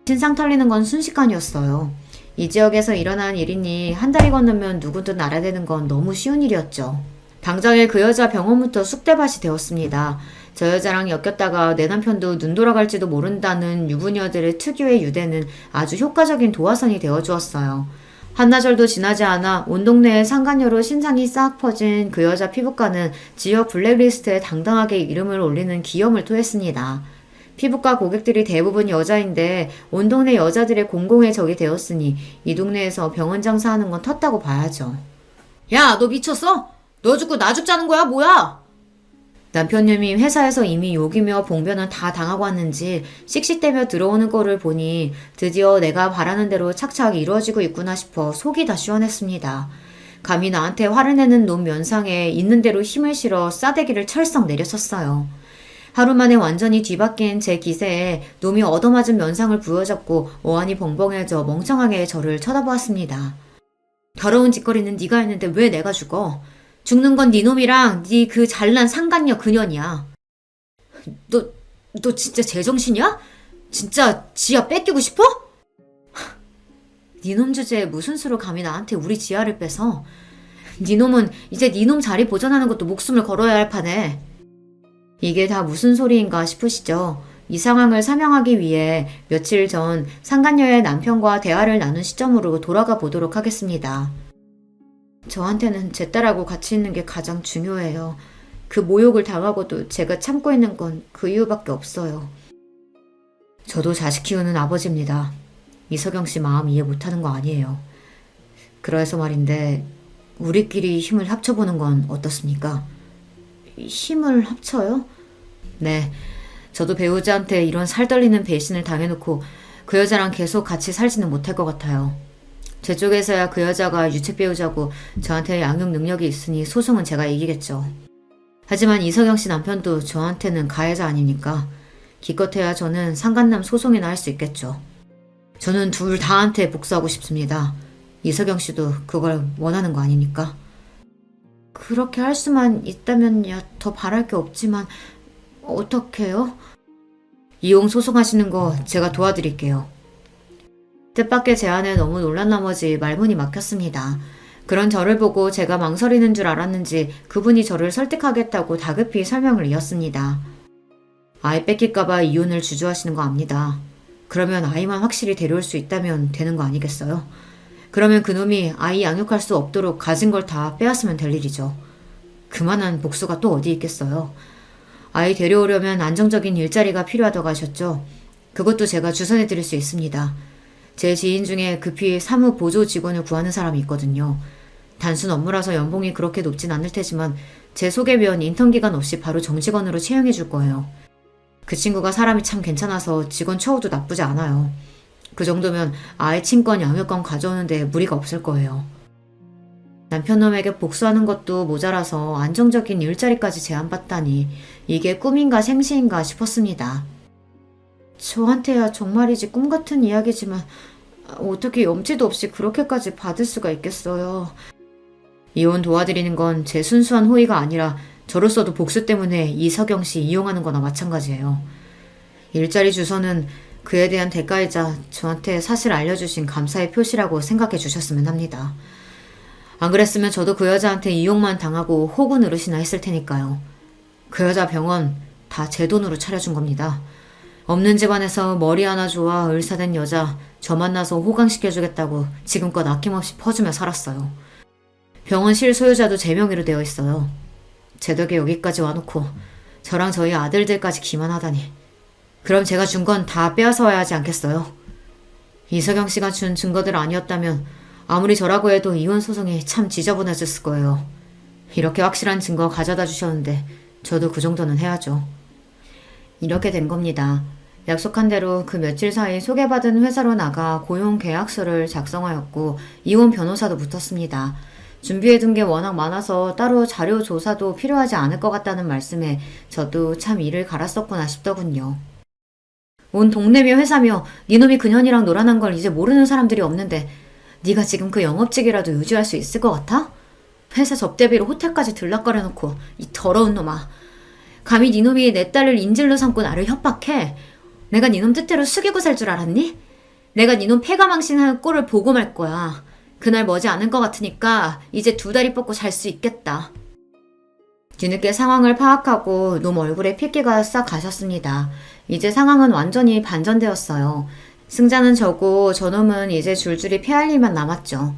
신상 털리는 건 순식간이었어요. 이 지역에서 일어난 일이니 한 달이 건너면 누구든 알아야 되는 건 너무 쉬운 일이었죠. 당장에 그 여자 병원부터 쑥대밭이 되었습니다. 저 여자랑 엮였다가 내 남편도 눈 돌아갈지도 모른다는 유부녀들의 특유의 유대는 아주 효과적인 도화선이 되어주었어요. 한나절도 지나지 않아 온 동네에 상간녀로 신상이 싹 퍼진 그 여자 피부과는 지역 블랙리스트에 당당하게 이름을 올리는 기염을 토했습니다. 피부과 고객들이 대부분 여자인데 온 동네 여자들의 공공의 적이 되었으니 이 동네에서 병원 장사하는 건 텄다고 봐야죠. 야, 너 미쳤어? 너 죽고 나 죽자는 거야, 뭐야? 남편님이 회사에서 이미 욕이며 봉변을 다 당하고 왔는지 씩씩대며 들어오는 거를 보니 드디어 내가 바라는 대로 착착 이루어지고 있구나 싶어 속이 다 시원했습니다. 감히 나한테 화를 내는 놈 면상에 있는 대로 힘을 실어 싸대기를 철썩 내렸었어요. 하루 만에 완전히 뒤바뀐 제 기세에 놈이 얻어맞은 면상을 부여잡고 어안이 벙벙해져 멍청하게 저를 쳐다보았습니다. 더러운 짓거리는 네가 했는데 왜 내가 죽어? 죽는 건 네 놈이랑 네 그 잘난 상간녀 그년이야. 너 진짜 제정신이야? 진짜 지아 뺏기고 싶어? 네 놈 주제에 무슨 수로 감히 나한테 우리 지아를 뺏어? 네 놈은 이제 네 놈 자리 보존하는 것도 목숨을 걸어야 할 판에. 이게 다 무슨 소리인가 싶으시죠? 이 상황을 설명하기 위해 며칠 전 상간녀의 남편과 대화를 나눈 시점으로 돌아가 보도록 하겠습니다. 저한테는 제 딸하고 같이 있는 게 가장 중요해요. 그 모욕을 당하고도 제가 참고 있는 건 그 이유밖에 없어요. 저도 자식 키우는 아버지입니다. 이석영 씨 마음 이해 못하는 거 아니에요. 그래서 말인데 우리끼리 힘을 합쳐보는 건 어떻습니까? 힘을 합쳐요? 네. 저도 배우자한테 이런 살떨리는 배신을 당해놓고 그 여자랑 계속 같이 살지는 못할 것 같아요. 제 쪽에서야 그 여자가 유책 배우자고 저한테 양육 능력이 있으니 소송은 제가 이기겠죠. 하지만 이석영 씨 남편도 저한테는 가해자 아닙니까? 기껏해야 저는 상간남 소송이나 할 수 있겠죠. 저는 둘 다한테 복수하고 싶습니다. 이석영 씨도 그걸 원하는 거 아닙니까? 그렇게 할 수만 있다면야 더 바랄 게 없지만 어떡해요? 이용 소송하시는 거 제가 도와드릴게요. 뜻밖의 제안에 너무 놀란 나머지 말문이 막혔습니다. 그런 저를 보고 제가 망설이는 줄 알았는지 그분이 저를 설득하겠다고 다급히 설명을 이었습니다. 아이 뺏길까봐 이혼을 주저하시는 거 압니다. 그러면 아이만 확실히 데려올 수 있다면 되는 거 아니겠어요? 그러면 그놈이 아이 양육할 수 없도록 가진 걸 다 빼앗으면 될 일이죠. 그만한 복수가 또 어디 있겠어요. 아이 데려오려면 안정적인 일자리가 필요하다고 하셨죠. 그것도 제가 주선해드릴 수 있습니다. 제 지인 중에 급히 사무 보조 직원을 구하는 사람이 있거든요. 단순 업무라서 연봉이 그렇게 높진 않을 테지만 제 소개면 인턴 기간 없이 바로 정직원으로 채용해 줄 거예요. 그 친구가 사람이 참 괜찮아서 직원 처우도 나쁘지 않아요. 그 정도면 아이 친권 양육권 가져오는데 무리가 없을 거예요. 남편놈에게 복수하는 것도 모자라서 안정적인 일자리까지 제안받다니 이게 꿈인가 생시인가 싶었습니다. 저한테야 정말이지 꿈 같은 이야기지만 어떻게 염치도 없이 그렇게까지 받을 수가 있겠어요. 이혼 도와드리는 건 제 순수한 호의가 아니라 저로서도 복수 때문에 이석영 씨 이용하는 거나 마찬가지예요. 일자리 주소는 그에 대한 대가이자 저한테 사실 알려주신 감사의 표시라고 생각해 주셨으면 합니다. 안 그랬으면 저도 그 여자한테 이용만 당하고 호구 누르시나 했을 테니까요. 그 여자 병원 다 제 돈으로 차려준 겁니다. 없는 집안에서 머리 하나 좋아 을사된 여자 저 만나서 호강시켜주겠다고 지금껏 아낌없이 퍼주며 살았어요. 병원 실소유자도 제 명의로 되어 있어요. 제 덕에 여기까지 와놓고 저랑 저희 아들들까지 기만하다니. 그럼 제가 준 건 다 빼앗아와야 하지 않겠어요? 이석영 씨가 준 증거들 아니었다면 아무리 저라고 해도 이혼 소송이 참 지저분해졌을 거예요. 이렇게 확실한 증거 가져다 주셨는데 저도 그 정도는 해야죠. 이렇게 된 겁니다. 약속한 대로 그 며칠 사이 소개받은 회사로 나가 고용 계약서를 작성하였고 이혼 변호사도 붙었습니다. 준비해둔 게 워낙 많아서 따로 자료 조사도 필요하지 않을 것 같다는 말씀에 저도 참 이를 갈았었구나 싶더군요. 온 동네며 회사며 니놈이 그년이랑 놀아난 걸 이제 모르는 사람들이 없는데 네가 지금 그 영업직이라도 유지할 수 있을 것 같아? 회사 접대비로 호텔까지 들락거려놓고 이 더러운 놈아. 감히 니놈이 내 딸을 인질로 삼고 나를 협박해? 내가 니놈 뜻대로 숙이고 살 줄 알았니? 내가 니놈 패가망신하는 꼴을 보고 말 거야. 그날 머지 않을 것 같으니까 이제 두 다리 뻗고 잘 수 있겠다. 뒤늦게 상황을 파악하고 놈 얼굴에 핏기가 싹 가셨습니다. 이제 상황은 완전히 반전되었어요. 승자는 저고 저놈은 이제 줄줄이 패할 일만 남았죠.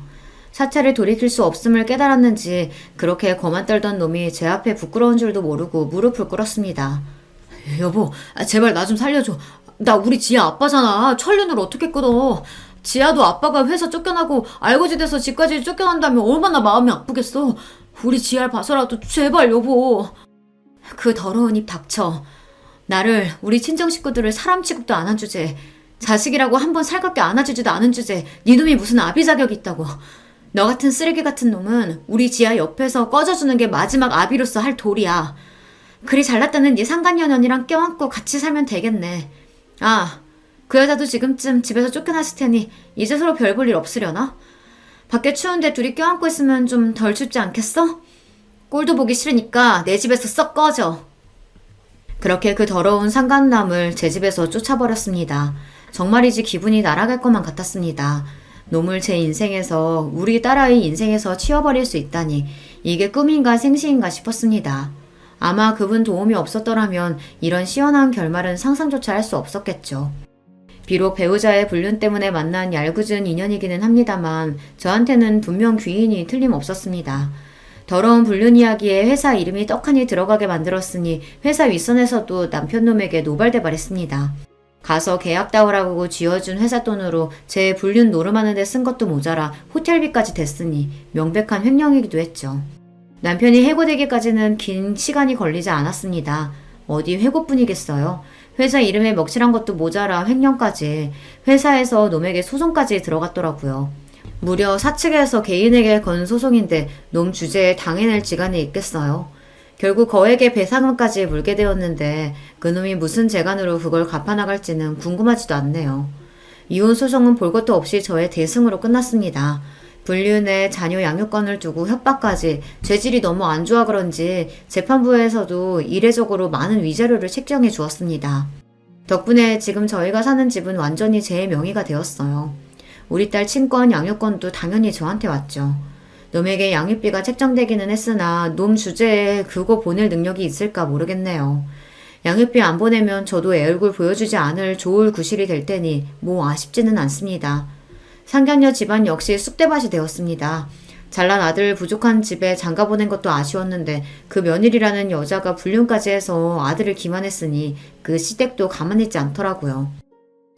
사채를 돌이킬 수 없음을 깨달았는지 그렇게 거만 떨던 놈이 제 앞에 부끄러운 줄도 모르고 무릎을 꿇었습니다. 여보, 제발 나 좀 살려줘. 나 우리 지아 아빠잖아. 천륜을 어떻게 끊어. 지아도 아빠가 회사 쫓겨나고 알고지돼서 집까지 쫓겨난다면 얼마나 마음이 아프겠어. 우리 지아를 봐서라도 제발 여보. 그 더러운 입 닥쳐. 나를 우리 친정 식구들을 사람 취급도 안 한 주제, 자식이라고 한 번 살갑게 안아주지도 않은 주제, 네 놈이 무슨 아비 자격이 있다고. 너 같은 쓰레기 같은 놈은 우리 지하 옆에서 꺼져주는 게 마지막 아비로서 할 도리야. 그리 잘났다는 네 상간녀년이랑 껴안고 같이 살면 되겠네. 아, 그 여자도 지금쯤 집에서 쫓겨났을 테니 이제 서로 별 볼 일 없으려나? 밖에 추운데 둘이 껴안고 있으면 좀 덜 춥지 않겠어? 꼴도 보기 싫으니까 내 집에서 썩 꺼져. 그렇게 그 더러운 상간남을 제 집에서 쫓아버렸습니다. 정말이지 기분이 날아갈 것만 같았습니다. 놈을 제 인생에서, 우리 딸아이 인생에서 치워버릴 수 있다니 이게 꿈인가 생시인가 싶었습니다. 아마 그분 도움이 없었더라면 이런 시원한 결말은 상상조차 할 수 없었겠죠. 비록 배우자의 불륜 때문에 만난 얄궂은 인연이기는 합니다만 저한테는 분명 귀인이 틀림없었습니다. 더러운 불륜 이야기에 회사 이름이 떡하니 들어가게 만들었으니 회사 윗선에서도 남편놈에게 노발대발했습니다. 가서 계약 따오라고 쥐어준 회사 돈으로 제 불륜 노름하는 데 쓴 것도 모자라 호텔비까지 댔으니 명백한 횡령이기도 했죠. 남편이 해고되기까지는 긴 시간이 걸리지 않았습니다. 어디 해고뿐이겠어요. 회사 이름에 먹칠한 것도 모자라 횡령까지, 회사에서 놈에게 소송까지 들어갔더라고요. 무려 사측에서 개인에게 건 소송인데 놈 주제에 당해낼 지간이 있겠어요. 결국 거액의 배상금까지 물게 되었는데 그놈이 무슨 재간으로 그걸 갚아나갈지는 궁금하지도 않네요. 이혼 소송은 볼 것도 없이 저의 대승으로 끝났습니다. 불륜에 자녀 양육권을 두고 협박까지, 죄질이 너무 안 좋아 그런지 재판부에서도 이례적으로 많은 위자료를 책정해 주었습니다. 덕분에 지금 저희가 사는 집은 완전히 제 명의가 되었어요. 우리 딸 친권 양육권도 당연히 저한테 왔죠. 놈에게 양육비가 책정되기는 했으나 놈 주제에 그거 보낼 능력이 있을까 모르겠네요. 양육비 안 보내면 저도 애 얼굴 보여주지 않을 좋을 구실이 될 테니 뭐 아쉽지는 않습니다. 상견녀 집안 역시 쑥대밭이 되었습니다. 잘난 아들 부족한 집에 장가 보낸 것도 아쉬웠는데 그 며느리라는 여자가 불륜까지 해서 아들을 기만했으니 그 시댁도 가만히 있지 않더라고요.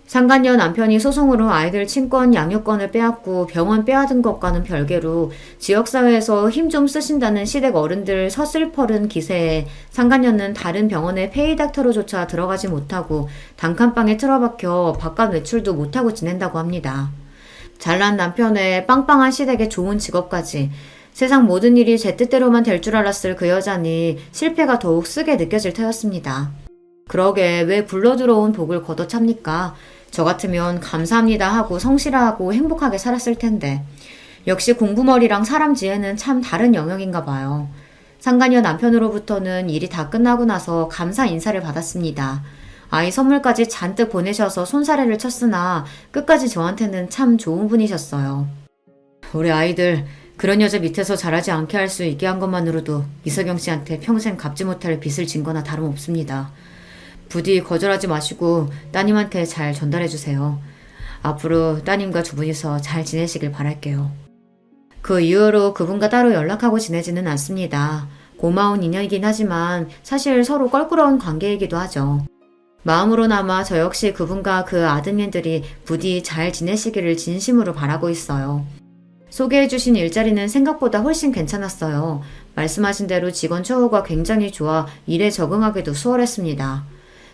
상간녀 남편이 소송으로 아이들 친권 양육권을 빼앗고 병원 빼앗은 것과는 별개로 지역사회에서 힘 좀 쓰신다는 시댁 어른들 서슬퍼른 기세에 상간녀는 다른 병원에 페이닥터로조차 들어가지 못하고 단칸방에 틀어박혀 바깥 외출도 못하고 지낸다고 합니다. 잘난 남편의 빵빵한 시댁에 좋은 직업까지, 세상 모든 일이 제 뜻대로만 될 줄 알았을 그 여자니 실패가 더욱 쓰게 느껴질 터였습니다. 그러게 왜 굴러들어온 복을 걷어찹니까? 저 같으면 감사합니다 하고 성실하고 행복하게 살았을 텐데. 역시 공부머리랑 사람 지혜는 참 다른 영역인가 봐요. 상간녀 남편으로부터는 일이 다 끝나고 나서 감사 인사를 받았습니다. 아이 선물까지 잔뜩 보내셔서 손사래를 쳤으나 끝까지 저한테는 참 좋은 분이셨어요. 우리 아이들 그런 여자 밑에서 자라지 않게 할 수 있게 한 것만으로도 이석영 씨한테 평생 갚지 못할 빚을 진 거나 다름없습니다. 부디 거절하지 마시고 따님한테 잘 전달해주세요. 앞으로 따님과 두 분이서 잘 지내시길 바랄게요. 그 이후로 그분과 따로 연락하고 지내지는 않습니다. 고마운 인연이긴 하지만 사실 서로 껄끄러운 관계이기도 하죠. 마음으로나마 저 역시 그분과 그 아드님들이 부디 잘 지내시기를 진심으로 바라고 있어요. 소개해주신 일자리는 생각보다 훨씬 괜찮았어요. 말씀하신 대로 직원 처우가 굉장히 좋아 일에 적응하기도 수월했습니다.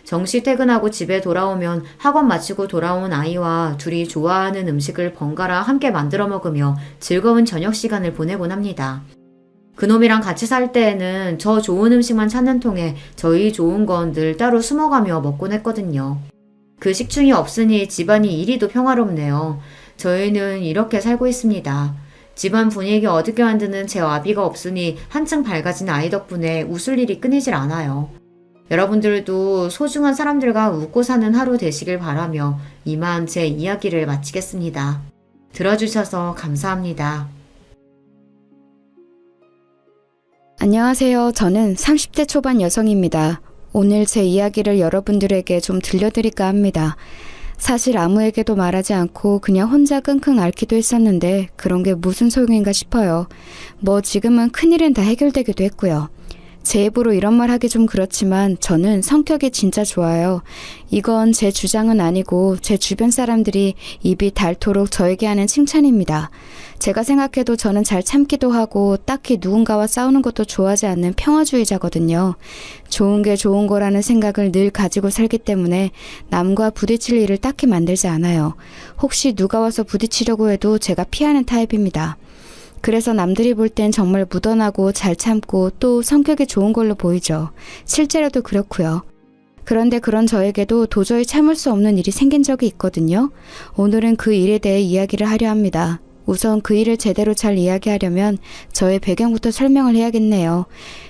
정시 퇴근하고 집에 돌아오면 학원 마치고 돌아온 아이와 둘이 좋아하는 음식을 번갈아 함께 만들어 먹으며 즐거운 저녁 시간을 보내곤 합니다. 그놈이랑 같이 살 때에는 저 좋은 음식만 찾는 통에 저희 좋은 건 늘 따로 숨어가며 먹곤 했거든요. 그 식충이 없으니 집안이 이리도 평화롭네요. 저희는 이렇게 살고 있습니다. 집안 분위기 어둡게 만드는 제 와비가 없으니 한층 밝아진 아이 덕분에 웃을 일이 끊이질 않아요. 여러분들도 소중한 사람들과 웃고 사는 하루 되시길 바라며 이만 제 이야기를 마치겠습니다. 들어주셔서 감사합니다. 안녕하세요. 저는 30대 초반 여성입니다. 오늘 제 이야기를 여러분들에게 좀 들려드릴까 합니다. 사실 아무에게도 말하지 않고 그냥 혼자 끙끙 앓기도 했었는데 그런 게 무슨 소용인가 싶어요. 뭐 지금은 큰일은 다 해결되기도 했고요. 제 입으로 이런 말 하기 좀 그렇지만 저는 성격이 진짜 좋아요. 이건 제 주장은 아니고 제 주변 사람들이 입이 닳도록 저에게 하는 칭찬입니다. 제가 생각해도 저는 잘 참기도 하고 딱히 누군가와 싸우는 것도 좋아하지 않는 평화주의자거든요. 좋은 게 좋은 거라는 생각을 늘 가지고 살기 때문에 남과 부딪힐 일을 딱히 만들지 않아요. 혹시 누가 와서 부딪히려고 해도 제가 피하는 타입입니다. 그래서 남들이 볼 땐 정말 무던하고 잘 참고 또 성격이 좋은 걸로 보이죠. 실제로도 그렇고요. 그런데 그런 저에게도 도저히 참을 수 없는 일이 생긴 적이 있거든요. 오늘은 그 일에 대해 이야기를 하려 합니다. 우선 그 일을 제대로 잘 이야기하려면 저의 배경부터 설명을 해야겠네요.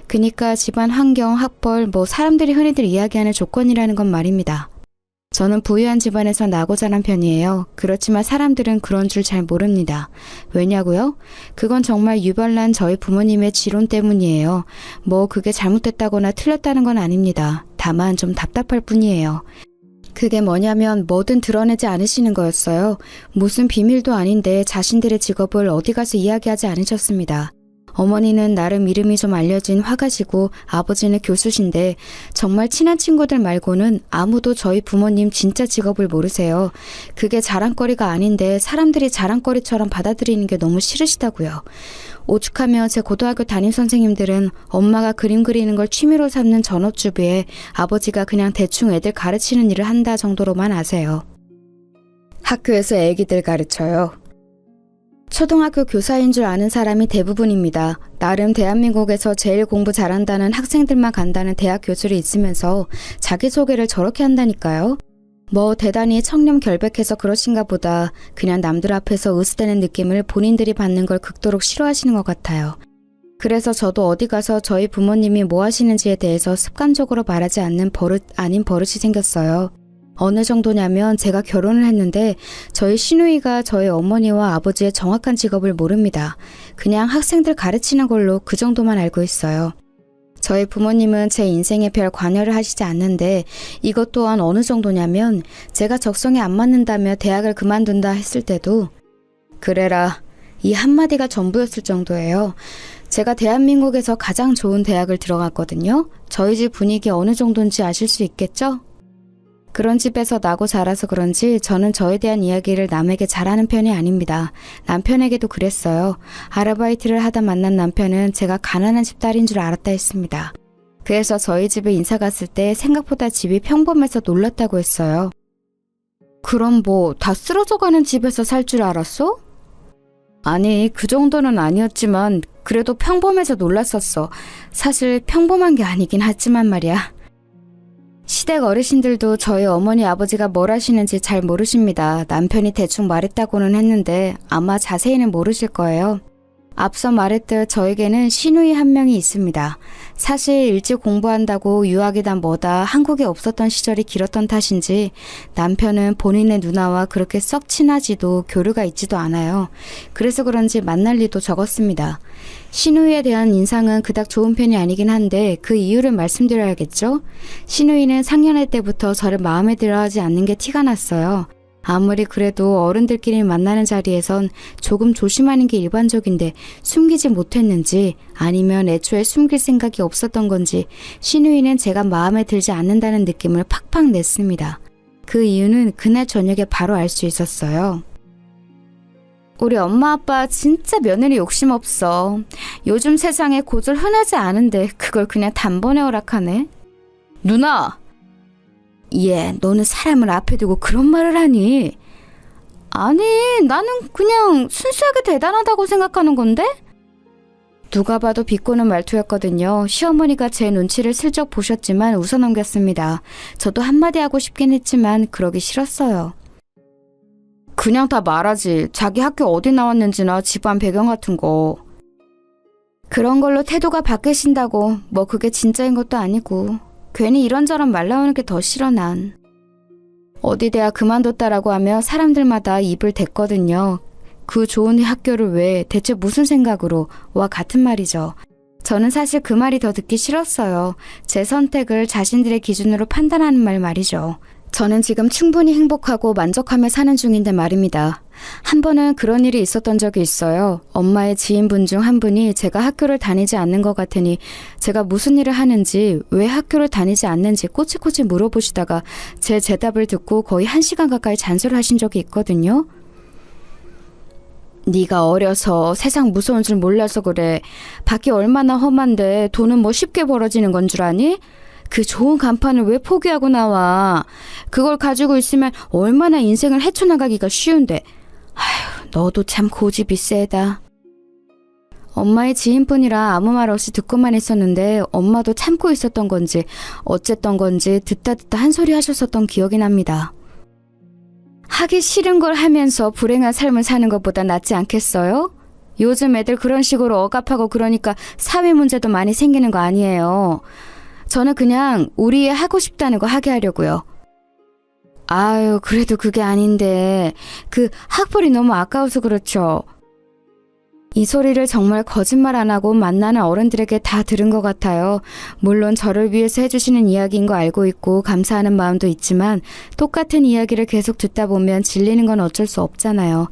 그니까 집안 환경, 학벌, 사람들이 흔히들 이야기하는 조건이라는 건 말입니다. 저는 부유한 집안에서 나고 자란 편이에요. 그렇지만 사람들은 그런 줄 잘 모릅니다. 왜냐고요? 그건 정말 유별난 저희 부모님의 지론 때문이에요. 그게 잘못됐다거나 틀렸다는 건 아닙니다. 다만 좀 답답할 뿐이에요. 그게 뭐냐면 뭐든 드러내지 않으시는 거였어요. 무슨 비밀도 아닌데 자신들의 직업을 어디 가서 이야기하지 않으셨습니다. 어머니는 나름 이름이 좀 알려진 화가시고 아버지는 교수신데 정말 친한 친구들 말고는 아무도 저희 부모님 진짜 직업을 모르세요. 그게 자랑거리가 아닌데 사람들이 자랑거리처럼 받아들이는 게 너무 싫으시다고요. 오죽하면 제 고등학교 담임 선생님들은 엄마가 그림 그리는 걸 취미로 삼는 전업주부에 아버지가 그냥 대충 애들 가르치는 일을 한다 정도로만 아세요. 학교에서 애기들 가르쳐요. 초등학교 교사인 줄 아는 사람이 대부분입니다. 나름 대한민국에서 제일 공부 잘한다는 학생들만 간다는 대학 교수를 있으면서 자기소개를 저렇게 한다니까요. 대단히 청렴결백해서 그러신가 보다 그냥 남들 앞에서 으스대는 느낌을 본인들이 받는 걸 극도로 싫어하시는 것 같아요. 그래서 저도 어디 가서 저희 부모님이 뭐 하시는지에 대해서 습관적으로 말하지 않는 버릇 아닌 버릇이 생겼어요. 어느 정도냐면 제가 결혼을 했는데 저희 시누이가 저희 어머니와 아버지의 정확한 직업을 모릅니다. 그냥 학생들 가르치는 걸로 그 정도만 알고 있어요. 저희 부모님은 제 인생에 별 관여를 하시지 않는데 이것 또한 어느 정도냐면 제가 적성에 안 맞는다며 대학을 그만둔다 했을 때도 그래라 이 한마디가 전부였을 정도예요. 제가 대한민국에서 가장 좋은 대학을 들어갔거든요. 저희 집 분위기 어느 정도인지 아실 수 있겠죠? 그런 집에서 나고 자라서 그런지 저는 저에 대한 이야기를 남에게 잘하는 편이 아닙니다. 남편에게도 그랬어요. 아르바이트를 하다 만난 남편은 제가 가난한 집 딸인 줄 알았다 했습니다. 그래서 저희 집에 인사 갔을 때 생각보다 집이 평범해서 놀랐다고 했어요. 그럼 다 쓰러져가는 집에서 살 줄 알았어? 아니, 그 정도는 아니었지만 그래도 평범해서 놀랐었어. 사실 평범한 게 아니긴 하지만 말이야. 시댁 어르신들도 저희 어머니 아버지가 뭘 하시는지 잘 모르십니다. 남편이 대충 말했다고는 했는데 아마 자세히는 모르실 거예요. 앞서 말했듯 저에게는 시누이 한 명이 있습니다. 사실 일찍 공부한다고 유학이다 뭐다 한국에 없었던 시절이 길었던 탓인지 남편은 본인의 누나와 그렇게 썩 친하지도 교류가 있지도 않아요. 그래서 그런지 만날 리도 적었습니다. 시누이에 대한 인상은 그닥 좋은 편이 아니긴 한데 그 이유를 말씀드려야겠죠? 시누이는 상년회 때부터 저를 마음에 들어하지 않는 게 티가 났어요. 아무리 그래도 어른들끼리 만나는 자리에선 조금 조심하는 게 일반적인데 숨기지 못했는지 아니면 애초에 숨길 생각이 없었던 건지 시누이는 제가 마음에 들지 않는다는 느낌을 팍팍 냈습니다. 그 이유는 그날 저녁에 바로 알 수 있었어요. 우리 엄마 아빠 진짜 며느리 욕심 없어. 요즘 세상에 고졸 흔하지 않은데 그걸 그냥 단번에 허락하네. 누나! 너는 사람을 앞에 두고 그런 말을 하니? 아니, 나는 그냥 순수하게 대단하다고 생각하는 건데? 누가 봐도 비꼬는 말투였거든요. 시어머니가 제 눈치를 슬쩍 보셨지만 웃어넘겼습니다. 저도 한마디 하고 싶긴 했지만 그러기 싫었어요. 그냥 다 말하지. 자기 학교 어디 나왔는지나 집안 배경 같은 거. 그런 걸로 태도가 바뀌신다고 그게 진짜인 것도 아니고 괜히 이런저런 말 나오는 게 더 싫어 난. 어디 대학 그만뒀다라고 하며 사람들마다 입을 댔거든요. 그 좋은 학교를 왜 대체 무슨 생각으로 와 같은 말이죠. 저는 사실 그 말이 더 듣기 싫었어요. 제 선택을 자신들의 기준으로 판단하는 말이죠. 저는 지금 충분히 행복하고 만족하며 사는 중인데 말입니다. 한 번은 그런 일이 있었던 적이 있어요. 엄마의 지인분 중 한 분이 제가 학교를 다니지 않는 것 같으니 제가 무슨 일을 하는지 왜 학교를 다니지 않는지 꼬치꼬치 물어보시다가 제 대답을 듣고 거의 1시간 가까이 잔소리를 하신 적이 있거든요. 네가 어려서 세상 무서운 줄 몰라서 그래. 밖이 얼마나 험한데 돈은 쉽게 벌어지는 건 줄 아니? 그 좋은 간판을 왜 포기하고 나와? 그걸 가지고 있으면 얼마나 인생을 헤쳐나가기가 쉬운데. 아휴, 너도 참 고집이 세다. 엄마의 지인뿐이라 아무 말 없이 듣고만 있었는데 엄마도 참고 있었던 건지 어쨌던 건지 듣다 한 소리 하셨었던 기억이 납니다. 하기 싫은 걸 하면서 불행한 삶을 사는 것보다 낫지 않겠어요? 요즘 애들 그런 식으로 억압하고 그러니까 사회 문제도 많이 생기는 거 아니에요. 저는 그냥 우리 애 하고 싶다는 거 하게 하려고요. 아유, 그래도 그게 아닌데 그 학벌이 너무 아까워서 그렇죠. 이 소리를 정말 거짓말 안 하고 만나는 어른들에게 다 들은 것 같아요. 물론 저를 위해서 해주시는 이야기인 거 알고 있고 감사하는 마음도 있지만 똑같은 이야기를 계속 듣다 보면 질리는 건 어쩔 수 없잖아요.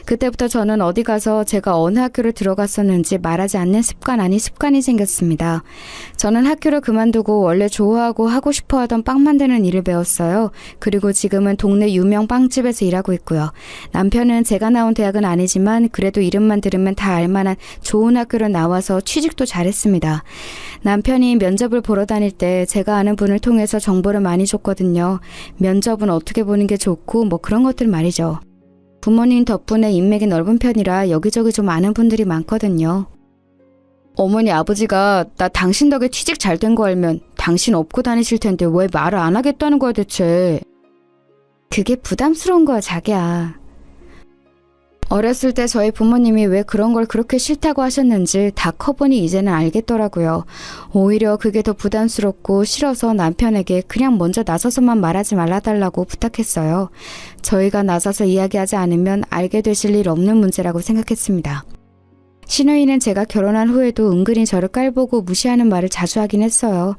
그때부터 저는 어디 가서 제가 어느 학교를 들어갔었는지 말하지 않는 습관 아닌 습관이 생겼습니다. 저는 학교를 그만두고 원래 좋아하고 하고 싶어 하던 빵 만드는 일을 배웠어요. 그리고 지금은 동네 유명 빵집에서 일하고 있고요. 남편은 제가 나온 대학은 아니지만 그래도 이름만 들으면 다 알만한 좋은 학교로 나와서 취직도 잘했습니다. 남편이 면접을 보러 다닐 때 제가 아는 분을 통해서 정보를 많이 줬거든요. 면접은 어떻게 보는 게 좋고 뭐 그런 것들 말이죠. 부모님 덕분에 인맥이 넓은 편이라 여기저기 좀 아는 분들이 많거든요. 어머니 아버지가 나 당신 덕에 취직 잘 된 거 알면 당신 업고 다니실 텐데 왜 말을 안 하겠다는 거야 대체. 그게 부담스러운 거야 자기야. 어렸을 때 저희 부모님이 왜 그런 걸 그렇게 싫다고 하셨는지 다 커보니 이제는 알겠더라고요. 오히려 그게 더 부담스럽고 싫어서 남편에게 그냥 먼저 나서서만 말하지 말아달라고 부탁했어요. 저희가 나서서 이야기하지 않으면 알게 되실 일 없는 문제라고 생각했습니다. 신우이는 제가 결혼한 후에도 은근히 저를 깔보고 무시하는 말을 자주 하긴 했어요.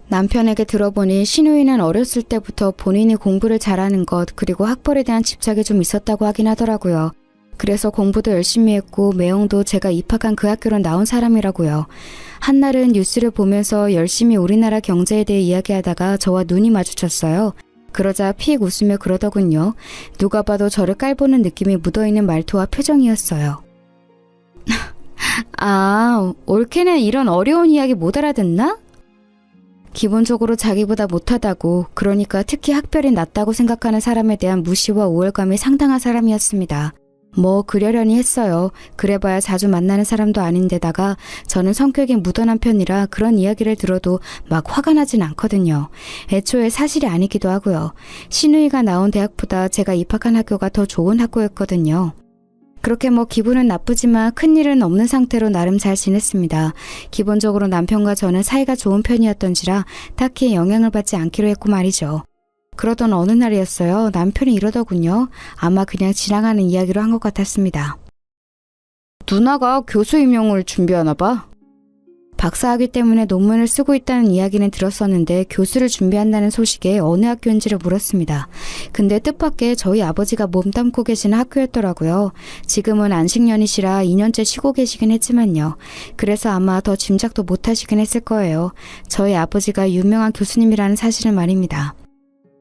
남편에게 들어보니 신우이는 어렸을 때부터 본인이 공부를 잘하는 것 그리고 학벌에 대한 집착이 좀 있었다고 하긴 하더라고요. 그래서 공부도 열심히 했고 매형도 제가 입학한 그 학교로 나온 사람이라고요. 한날은 뉴스를 보면서 열심히 우리나라 경제에 대해 이야기하다가 저와 눈이 마주쳤어요. 그러자 픽 웃으며 그러더군요. 누가 봐도 저를 깔보는 느낌이 묻어있는 말투와 표정이었어요. 아, 올케는 이런 어려운 이야기 못 알아듣나? 기본적으로 자기보다 못하다고, 그러니까 특히 학벌이 낮다고 생각하는 사람에 대한 무시와 우월감이 상당한 사람이었습니다. 뭐 그러려니 했어요. 그래봐야 자주 만나는 사람도 아닌데다가 저는 성격이 무던한 편이라 그런 이야기를 들어도 막 화가 나진 않거든요. 애초에 사실이 아니기도 하고요. 신우이가 나온 대학보다 제가 입학한 학교가 더 좋은 학교였거든요. 그렇게 뭐 기분은 나쁘지만 큰일은 없는 상태로 나름 잘 지냈습니다. 기본적으로 남편과 저는 사이가 좋은 편이었던지라 딱히 영향을 받지 않기로 했고 말이죠. 그러던 어느 날이었어요. 남편이 이러더군요. 아마 그냥 지나가는 이야기로 한 것 같았습니다. 누나가 교수 임용을 준비하나 봐. 박사학위 때문에 논문을 쓰고 있다는 이야기는 들었었는데 교수를 준비한다는 소식에 어느 학교인지를 물었습니다. 근데 뜻밖의 저희 아버지가 몸담고 계시는 학교였더라고요. 지금은 안식년이시라 2년째 쉬고 계시긴 했지만요. 그래서 아마 더 짐작도 못하시긴 했을 거예요. 저희 아버지가 유명한 교수님이라는 사실을 말입니다.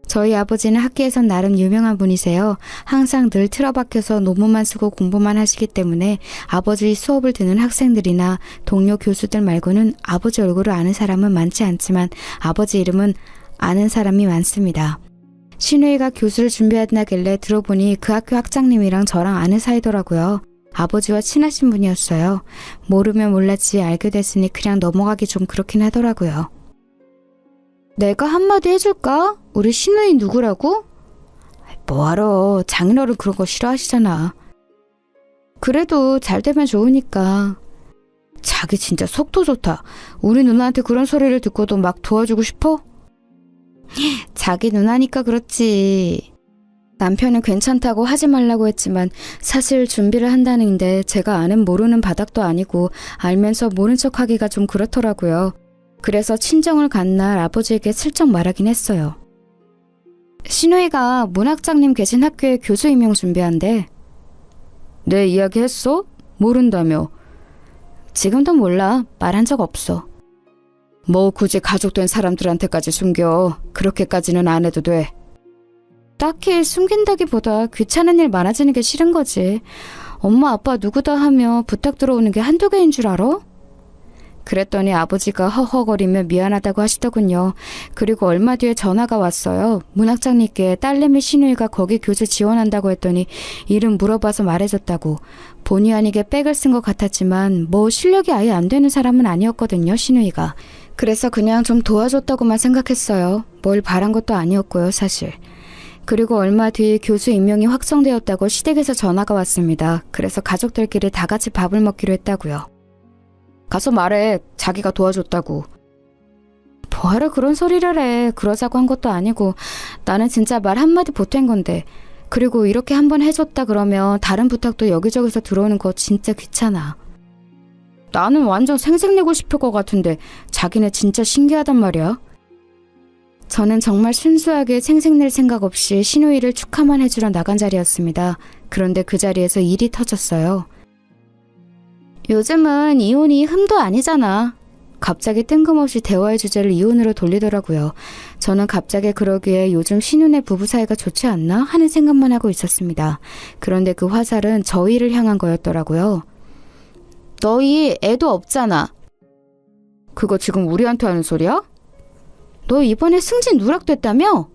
저희 아버지는 학계에선 나름 유명한 분이세요. 항상 늘 틀어박혀서 논문만 쓰고 공부만 하시기 때문에 아버지 수업을 듣는 학생들이나 동료 교수들 말고는 아버지 얼굴을 아는 사람은 많지 않지만 아버지 이름은 아는 사람이 많습니다. 신우이가 교수를 준비한다길래 들어보니 그 학교 학장님이랑 저랑 아는 사이더라고요. 아버지와 친하신 분이었어요. 모르면 몰랐지 알게 됐으니 그냥 넘어가기 좀 그렇긴 하더라고요. 내가 한마디 해줄까? 우리 신우이 누구라고? 뭐하러, 장인어른 그런 거 싫어하시잖아. 그래도 잘 되면 좋으니까. 자기 진짜 속도 좋다. 우리 누나한테 그런 소리를 듣고도 막 도와주고 싶어? 자기 누나니까 그렇지. 남편은 괜찮다고 하지 말라고 했지만 사실 준비를 한다는데 제가 아는 모르는 바닥도 아니고 알면서 모른 척하기가 좀 그렇더라고요. 그래서 친정을 간 날 아버지에게 슬쩍 말하긴 했어요. 신우이가 문학장님 계신 학교에 교수 임용 준비한대. 내 이야기 했어? 모른다며. 지금도 몰라. 말한 적 없어. 뭐 굳이 가족된 사람들한테까지 숨겨. 그렇게까지는 안 해도 돼. 딱히 숨긴다기보다 귀찮은 일 많아지는 게 싫은 거지. 엄마 아빠 누구다 하며 부탁 들어오는 게 한두 개인 줄 알아? 그랬더니 아버지가 허허거리며 미안하다고 하시더군요. 그리고 얼마 뒤에 전화가 왔어요. 문학장님께 딸내미 신우이가 거기 교수 지원한다고 했더니 이름 물어봐서 말해줬다고. 본의 아니게 백을 쓴 것 같았지만 뭐 실력이 아예 안 되는 사람은 아니었거든요, 신우이가. 그래서 그냥 좀 도와줬다고만 생각했어요. 뭘 바란 것도 아니었고요, 사실. 그리고 얼마 뒤 교수 임명이 확정되었다고 시댁에서 전화가 왔습니다. 그래서 가족들끼리 다 같이 밥을 먹기로 했다고요. 가서 말해. 자기가 도와줬다고. 뭐하러 그런 소리를 해. 그러자고 한 것도 아니고 나는 진짜 말 한마디 보탠 건데. 그리고 이렇게 한번 해줬다 그러면 다른 부탁도 여기저기서 들어오는 거 진짜 귀찮아. 나는 완전 생색내고 싶을 것 같은데 자기네 진짜 신기하단 말이야. 저는 정말 순수하게 생색낼 생각 없이 신우이를 축하만 해주러 나간 자리였습니다. 그런데 그 자리에서 일이 터졌어요. 요즘은 이혼이 흠도 아니잖아. 갑자기 뜬금없이 대화의 주제를 이혼으로 돌리더라고요. 저는 갑자기 그러기에 요즘 신우네 부부 사이가 좋지 않나 하는 생각만 하고 있었습니다. 그런데 그 화살은 저희를 향한 거였더라고요. 너희 애도 없잖아. 그거 지금 우리한테 하는 소리야? 너 이번에 승진 누락됐다며?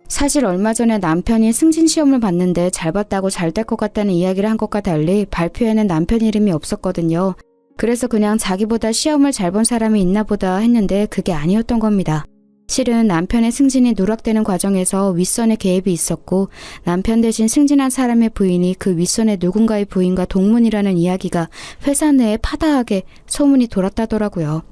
사실 얼마 전에 남편이 승진 시험을 봤는데 잘 봤다고 잘 될 것 같다는 이야기를 한 것과 달리 발표에는 남편 이름이 없었거든요. 그래서 그냥 자기보다 시험을 잘 본 사람이 있나 보다 했는데 그게 아니었던 겁니다. 실은 남편의 승진이 누락되는 과정에서 윗선의 개입이 있었고 남편 대신 승진한 사람의 부인이 그 윗선의 누군가의 부인과 동문이라는 이야기가 회사 내에 파다하게 소문이 돌았다더라고요.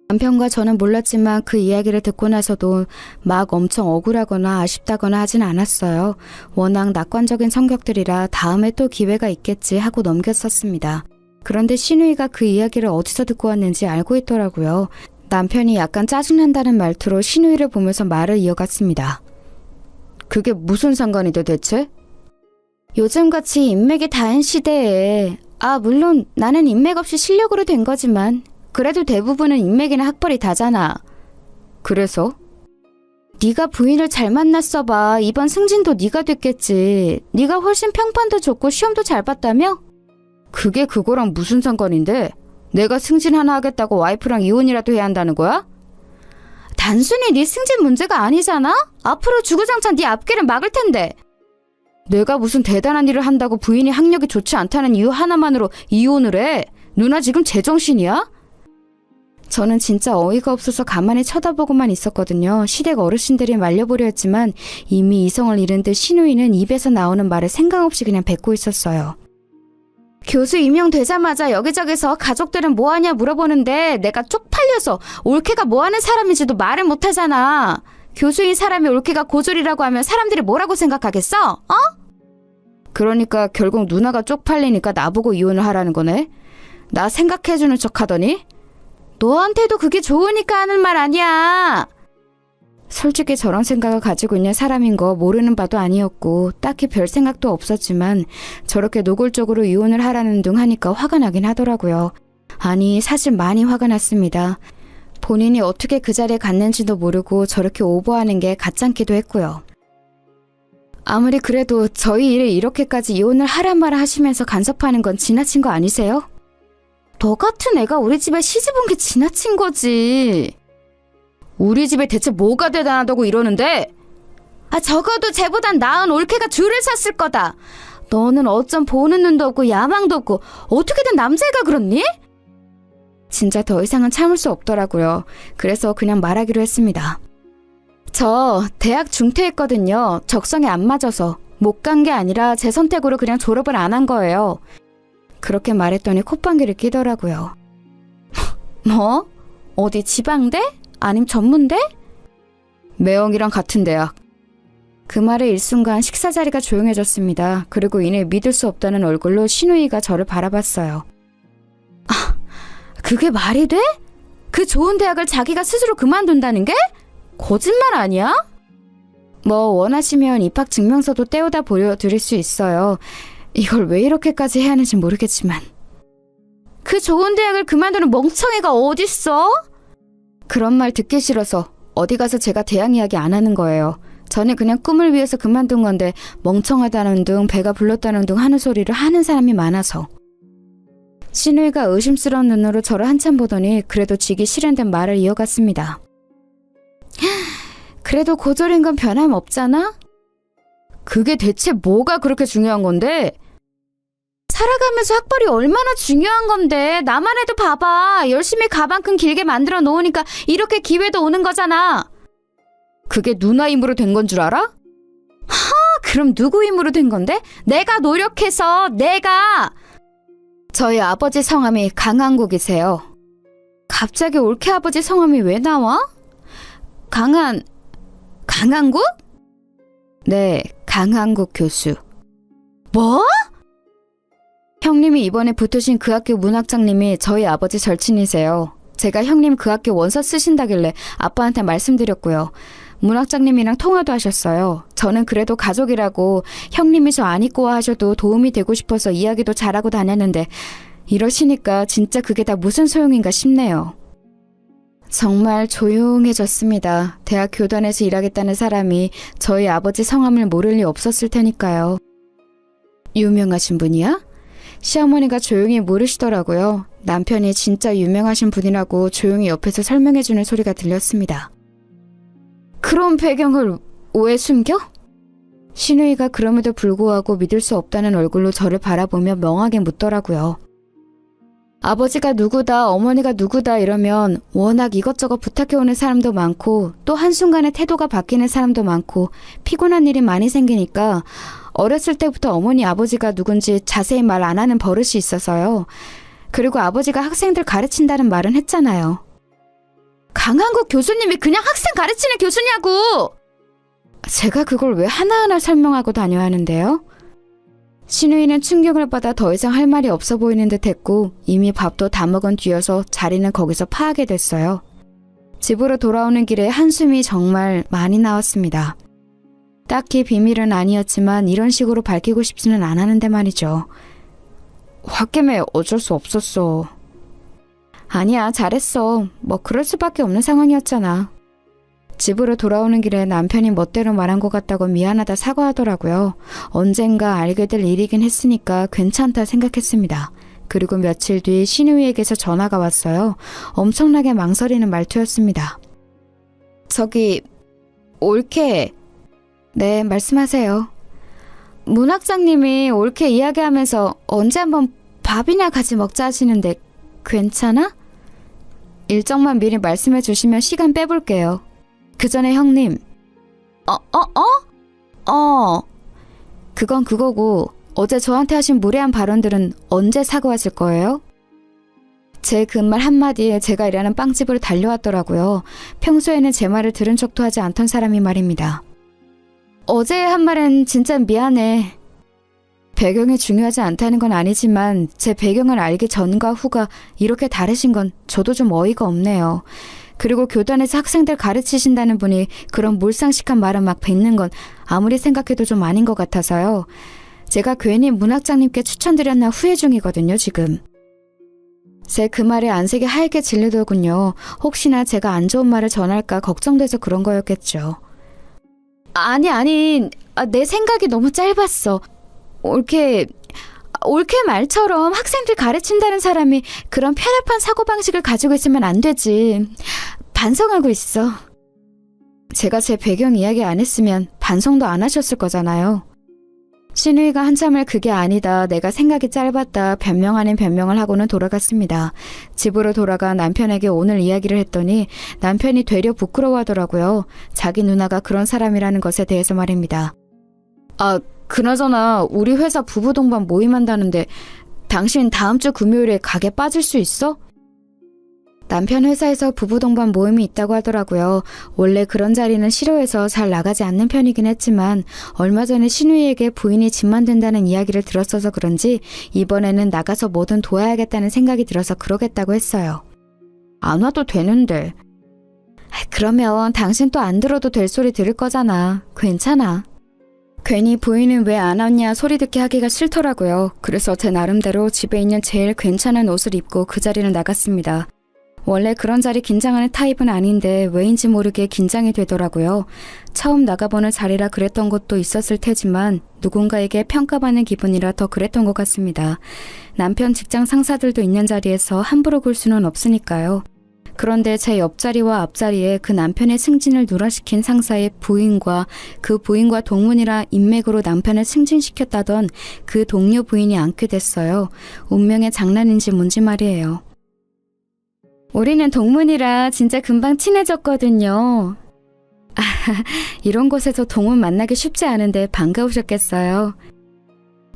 남편과 저는 몰랐지만 그 이야기를 듣고 나서도 막 엄청 억울하거나 아쉽다거나 하진 않았어요. 워낙 낙관적인 성격들이라 다음에 또 기회가 있겠지 하고 넘겼었습니다. 그런데 신우이가 그 이야기를 어디서 듣고 왔는지 알고 있더라고요. 남편이 약간 짜증난다는 말투로 신우이를 보면서 말을 이어갔습니다. 그게 무슨 상관이 돼 대체? 요즘같이 인맥이 다인 시대에 물론 나는 인맥 없이 실력으로 된 거지만 그래도 대부분은 인맥이나 학벌이 다잖아. 그래서? 네가 부인을 잘 만났어 봐. 이번 승진도 네가 됐겠지. 네가 훨씬 평판도 좋고 시험도 잘 봤다며? 그게 그거랑 무슨 상관인데? 내가 승진 하나 하겠다고 와이프랑 이혼이라도 해야 한다는 거야? 단순히 네 승진 문제가 아니잖아? 앞으로 주구장창 네 앞길을 막을 텐데. 내가 무슨 대단한 일을 한다고 부인이 학력이 좋지 않다는 이유 하나만으로 이혼을 해? 누나 지금 제정신이야? 저는 진짜 어이가 없어서 가만히 쳐다보고만 있었거든요. 시댁 어르신들이 말려보려 했지만 이미 이성을 잃은 듯 신우이는 입에서 나오는 말을 생각 없이 그냥 뱉고 있었어요. 교수 임명되자마자 여기저기서 가족들은 뭐하냐 물어보는데 내가 쪽팔려서 올케가 뭐하는 사람인지도 말을 못하잖아. 교수인 사람이 올케가 고졸이라고 하면 사람들이 뭐라고 생각하겠어? 그러니까 결국 누나가 쪽팔리니까 나보고 이혼을 하라는 거네. 나 생각해주는 척 하더니 너한테도 그게 좋으니까 하는 말 아니야. 솔직히 저런 생각을 가지고 있는 사람인 거 모르는 바도 아니었고 딱히 별 생각도 없었지만 저렇게 노골적으로 이혼을 하라는 둥 하니까 화가 나긴 하더라고요. 아니 사실 많이 화가 났습니다. 본인이 어떻게 그 자리에 갔는지도 모르고 저렇게 오버하는 게 가짱기도 했고요. 아무리 그래도 저희 일을 이렇게까지 이혼을 하란 말을 하시면서 간섭하는 건 지나친 거 아니세요? 너 같은 애가 우리 집에 시집 온 게 지나친 거지. 우리 집에 대체 뭐가 대단하다고 이러는데? 적어도 쟤보단 나은 올케가 줄을 섰을 거다. 너는 어쩜 보는 눈도 없고 야망도 없고 어떻게든 남자애가 그렇니? 진짜 더 이상은 참을 수 없더라고요. 그래서 그냥 말하기로 했습니다. 저 대학 중퇴했거든요. 적성에 안 맞아서. 못 간 게 아니라 제 선택으로 그냥 졸업을 안 한 거예요. 그렇게 말했더니 콧방귀를 끼더라고요. 뭐? 어디 지방대? 아님 전문대? 매형이랑 같은 대학. 그 말에 일순간 식사 자리가 조용해졌습니다. 그리고 이내 믿을 수 없다는 얼굴로 신우이가 저를 바라봤어요. 그게 말이 돼? 그 좋은 대학을 자기가 스스로 그만둔다는 게? 거짓말 아니야? 뭐 원하시면 입학 증명서도 떼어다 보여드릴 수 있어요. 이걸 왜 이렇게까지 해야 하는지 모르겠지만. 그 좋은 대학을 그만두는 멍청이가 어딨어? 그런 말 듣기 싫어서 어디 가서 제가 대학 이야기 안 하는 거예요. 저는 그냥 꿈을 위해서 그만둔 건데 멍청하다는 둥 배가 불렀다는 둥 하는 소리를 하는 사람이 많아서. 신우이가 의심스러운 눈으로 저를 한참 보더니 그래도 지기 싫은 듯 말을 이어갔습니다. 그래도 고졸인 건 변함없잖아? 그게 대체 뭐가 그렇게 중요한 건데? 살아가면서 학벌이 얼마나 중요한 건데. 나만 해도 봐봐. 열심히 가방끈 길게 만들어 놓으니까 이렇게 기회도 오는 거잖아. 그게 누나 힘으로 된 건 줄 알아? 그럼 누구 힘으로 된 건데? 내가 노력해서. 저희 아버지 성함이 강한국이세요. 갑자기 올케 아버지 성함이 왜 나와? 강한국? 네, 강한국 교수. 뭐? 형님이 이번에 붙으신 그 학교 문학장님이 저희 아버지 절친이세요. 제가 형님 그 학교 원서 쓰신다길래 아빠한테 말씀드렸고요. 문학장님이랑 통화도 하셨어요. 저는 그래도 가족이라고 형님이 저 안 입고 와 하셔도 도움이 되고 싶어서 이야기도 잘하고 다녔는데 이러시니까 진짜 그게 다 무슨 소용인가 싶네요. 정말 조용해졌습니다. 대학 교단에서 일하겠다는 사람이 저희 아버지 성함을 모를 리 없었을 테니까요. 유명하신 분이야? 시어머니가 조용히 물으시더라고요. 남편이 진짜 유명하신 분이라고 조용히 옆에서 설명해주는 소리가 들렸습니다. 그런 배경을 왜 숨겨? 신우이가 그럼에도 불구하고 믿을 수 없다는 얼굴로 저를 바라보며 멍하게 묻더라고요. 아버지가 누구다, 어머니가 누구다 이러면 워낙 이것저것 부탁해오는 사람도 많고 또 한순간에 태도가 바뀌는 사람도 많고 피곤한 일이 많이 생기니까 어렸을 때부터 어머니 아버지가 누군지 자세히 말 안 하는 버릇이 있어서요. 그리고 아버지가 학생들 가르친다는 말은 했잖아요. 강한국 교수님이 그냥 학생 가르치는 교수냐고! 제가 그걸 왜 하나하나 설명하고 다녀야 하는데요? 신우이는 충격을 받아 더 이상 할 말이 없어 보이는 듯 했고 이미 밥도 다 먹은 뒤여서 자리는 거기서 파하게 됐어요. 집으로 돌아오는 길에 한숨이 정말 많이 나왔습니다. 딱히 비밀은 아니었지만 이런 식으로 밝히고 싶지는 않았는데 말이죠. 홧김에 어쩔 수 없었어. 아니야, 잘했어. 뭐 그럴 수밖에 없는 상황이었잖아. 집으로 돌아오는 길에 남편이 멋대로 말한 것 같다고 미안하다 사과하더라고요. 언젠가 알게 될 일이긴 했으니까 괜찮다 생각했습니다. 그리고 며칠 뒤 신우이에게서 전화가 왔어요. 엄청나게 망설이는 말투였습니다. 저기, 올케. 네, 말씀하세요. 문학장님이 올케 이야기하면서 언제 한번 밥이나 같이 먹자 하시는데 괜찮아? 일정만 미리 말씀해 주시면 시간 빼볼게요. 그 전에 형님. 그건 그거고 어제 저한테 하신 무례한 발언들은 언제 사과하실 거예요? 제 그 말 한마디에 제가 일하는 빵집으로 달려왔더라고요. 평소에는 제 말을 들은 척도 하지 않던 사람이 말입니다. 어제 한 말은 진짜 미안해. 배경이 중요하지 않다는 건 아니지만 제 배경을 알기 전과 후가 이렇게 다르신 건 저도 좀 어이가 없네요. 그리고 교단에서 학생들 가르치신다는 분이 그런 몰상식한 말을 막 뱉는 건 아무리 생각해도 좀 아닌 것 같아서요. 제가 괜히 문학장님께 추천드렸나 후회 중이거든요, 지금. 제 그 말에 안색이 하얗게 질리더군요. 혹시나 제가 안 좋은 말을 전할까 걱정돼서 그런 거였겠죠. 아니, 내 생각이 너무 짧았어. 올케 말처럼 학생들 가르친다는 사람이 그런 편협한 사고방식을 가지고 있으면 안 되지. 반성하고 있어. 제가 제 배경 이야기 안 했으면 반성도 안 하셨을 거잖아요. 신우이가 한참을 그게 아니다, 내가 생각이 짧았다 변명 아닌 변명을 하고는 돌아갔습니다. 집으로 돌아가 남편에게 오늘 이야기를 했더니 남편이 되려 부끄러워하더라고요. 자기 누나가 그런 사람이라는 것에 대해서 말입니다. 그나저나 우리 회사 부부 동반 모임한다는데 당신 다음 주 금요일에 가게 빠질 수 있어? 남편 회사에서 부부 동반 모임이 있다고 하더라고요. 원래 그런 자리는 싫어해서 잘 나가지 않는 편이긴 했지만 얼마 전에 신우이에게 부인이 집만 된다는 이야기를 들었어서 그런지 이번에는 나가서 뭐든 도와야겠다는 생각이 들어서 그러겠다고 했어요. 안 와도 되는데. 그러면 당신 또 안 들어도 될 소리 들을 거잖아. 괜찮아. 괜히 부인은 왜 안 왔냐 소리 듣게 하기가 싫더라고요. 그래서 제 나름대로 집에 있는 제일 괜찮은 옷을 입고 그 자리를 나갔습니다. 원래 그런 자리 긴장하는 타입은 아닌데 왜인지 모르게 긴장이 되더라고요. 처음 나가보는 자리라 그랬던 것도 있었을 테지만 누군가에게 평가받는 기분이라 더 그랬던 것 같습니다. 남편 직장 상사들도 있는 자리에서 함부로 굴 수는 없으니까요. 그런데 제 옆자리와 앞자리에 그 남편의 승진을 누락시킨 상사의 부인과 그 부인과 동문이라 인맥으로 남편을 승진시켰다던 그 동료 부인이 앉게 됐어요. 운명의 장난인지 뭔지 말이에요. 우리는 동문이라 진짜 금방 친해졌거든요. 이런 곳에서 동문 만나기 쉽지 않은데 반가우셨겠어요.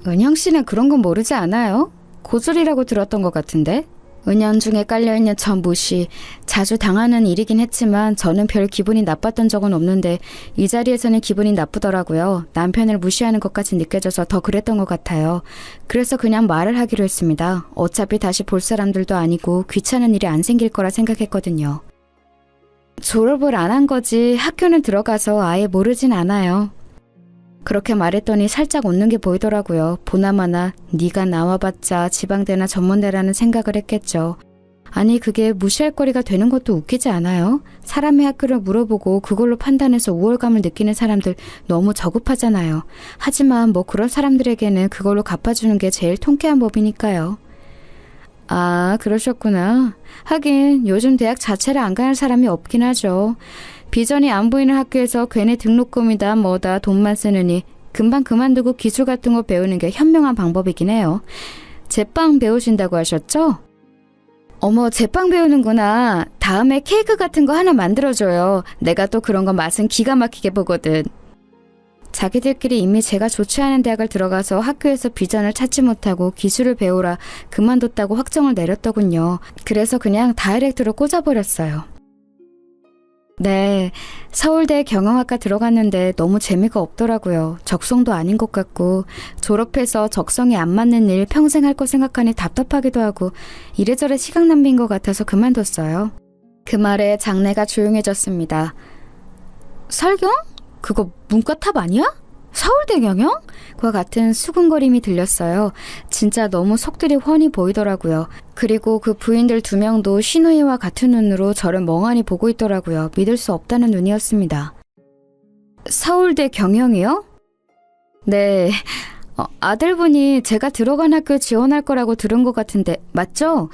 은영 씨는 그런 건 모르지 않아요? 고졸이라고 들었던 것 같은데? 은연중에 깔려있는 저 무시, 자주 당하는 일이긴 했지만 저는 별 기분이 나빴던 적은 없는데 이 자리에서는 기분이 나쁘더라고요. 남편을 무시하는 것까지 느껴져서 더 그랬던 것 같아요. 그래서 그냥 말을 하기로 했습니다. 어차피 다시 볼 사람들도 아니고 귀찮은 일이 안 생길 거라 생각했거든요. 졸업을 안 한 거지 학교는 들어가서 아예 모르진 않아요. 그렇게 말했더니 살짝 웃는 게 보이더라고요. 보나마나 네가 나와봤자 지방대나 전문대라는 생각을 했겠죠. 아니 그게 무시할 거리가 되는 것도 웃기지 않아요? 사람의 학교를 물어보고 그걸로 판단해서 우월감을 느끼는 사람들 너무 저급하잖아요. 하지만 뭐 그런 사람들에게는 그걸로 갚아주는 게 제일 통쾌한 법이니까요. 아, 그러셨구나. 하긴 요즘 대학 자체를 안 가는 사람이 없긴 하죠. 비전이 안 보이는 학교에서 괜히 등록금이다 뭐다 돈만 쓰느니 금방 그만두고 기술 같은 거 배우는 게 현명한 방법이긴 해요. 제빵 배우신다고 하셨죠? 어머, 제빵 배우는구나. 다음에 케이크 같은 거 하나 만들어줘요. 내가 또 그런 거 맛은 기가 막히게 보거든. 자기들끼리 이미 제가 좋지 않은 대학을 들어가서 학교에서 비전을 찾지 못하고 기술을 배우라 그만뒀다고 확정을 내렸더군요. 그래서 그냥 다이렉트로 꽂아버렸어요. 네, 서울대 경영학과 들어갔는데 너무 재미가 없더라고요. 적성도 아닌 것 같고 졸업해서 적성이 안 맞는 일 평생 할 거 생각하니 답답하기도 하고 이래저래 시간 낭비인 것 같아서 그만뒀어요. 그 말에 장내가 조용해졌습니다. 설경? 그거 문과탑 아니야? 서울대 경영? 과 같은 수군거림이 들렸어요. 진짜 너무 속들이 훤히 보이더라고요. 그리고 그 부인들 2명도 신우이와 같은 눈으로 저를 멍하니 보고 있더라고요. 믿을 수 없다는 눈이었습니다. 서울대 경영이요? 네. 아들분이 제가 들어간 학교 지원할 거라고 들은 것 같은데 맞죠?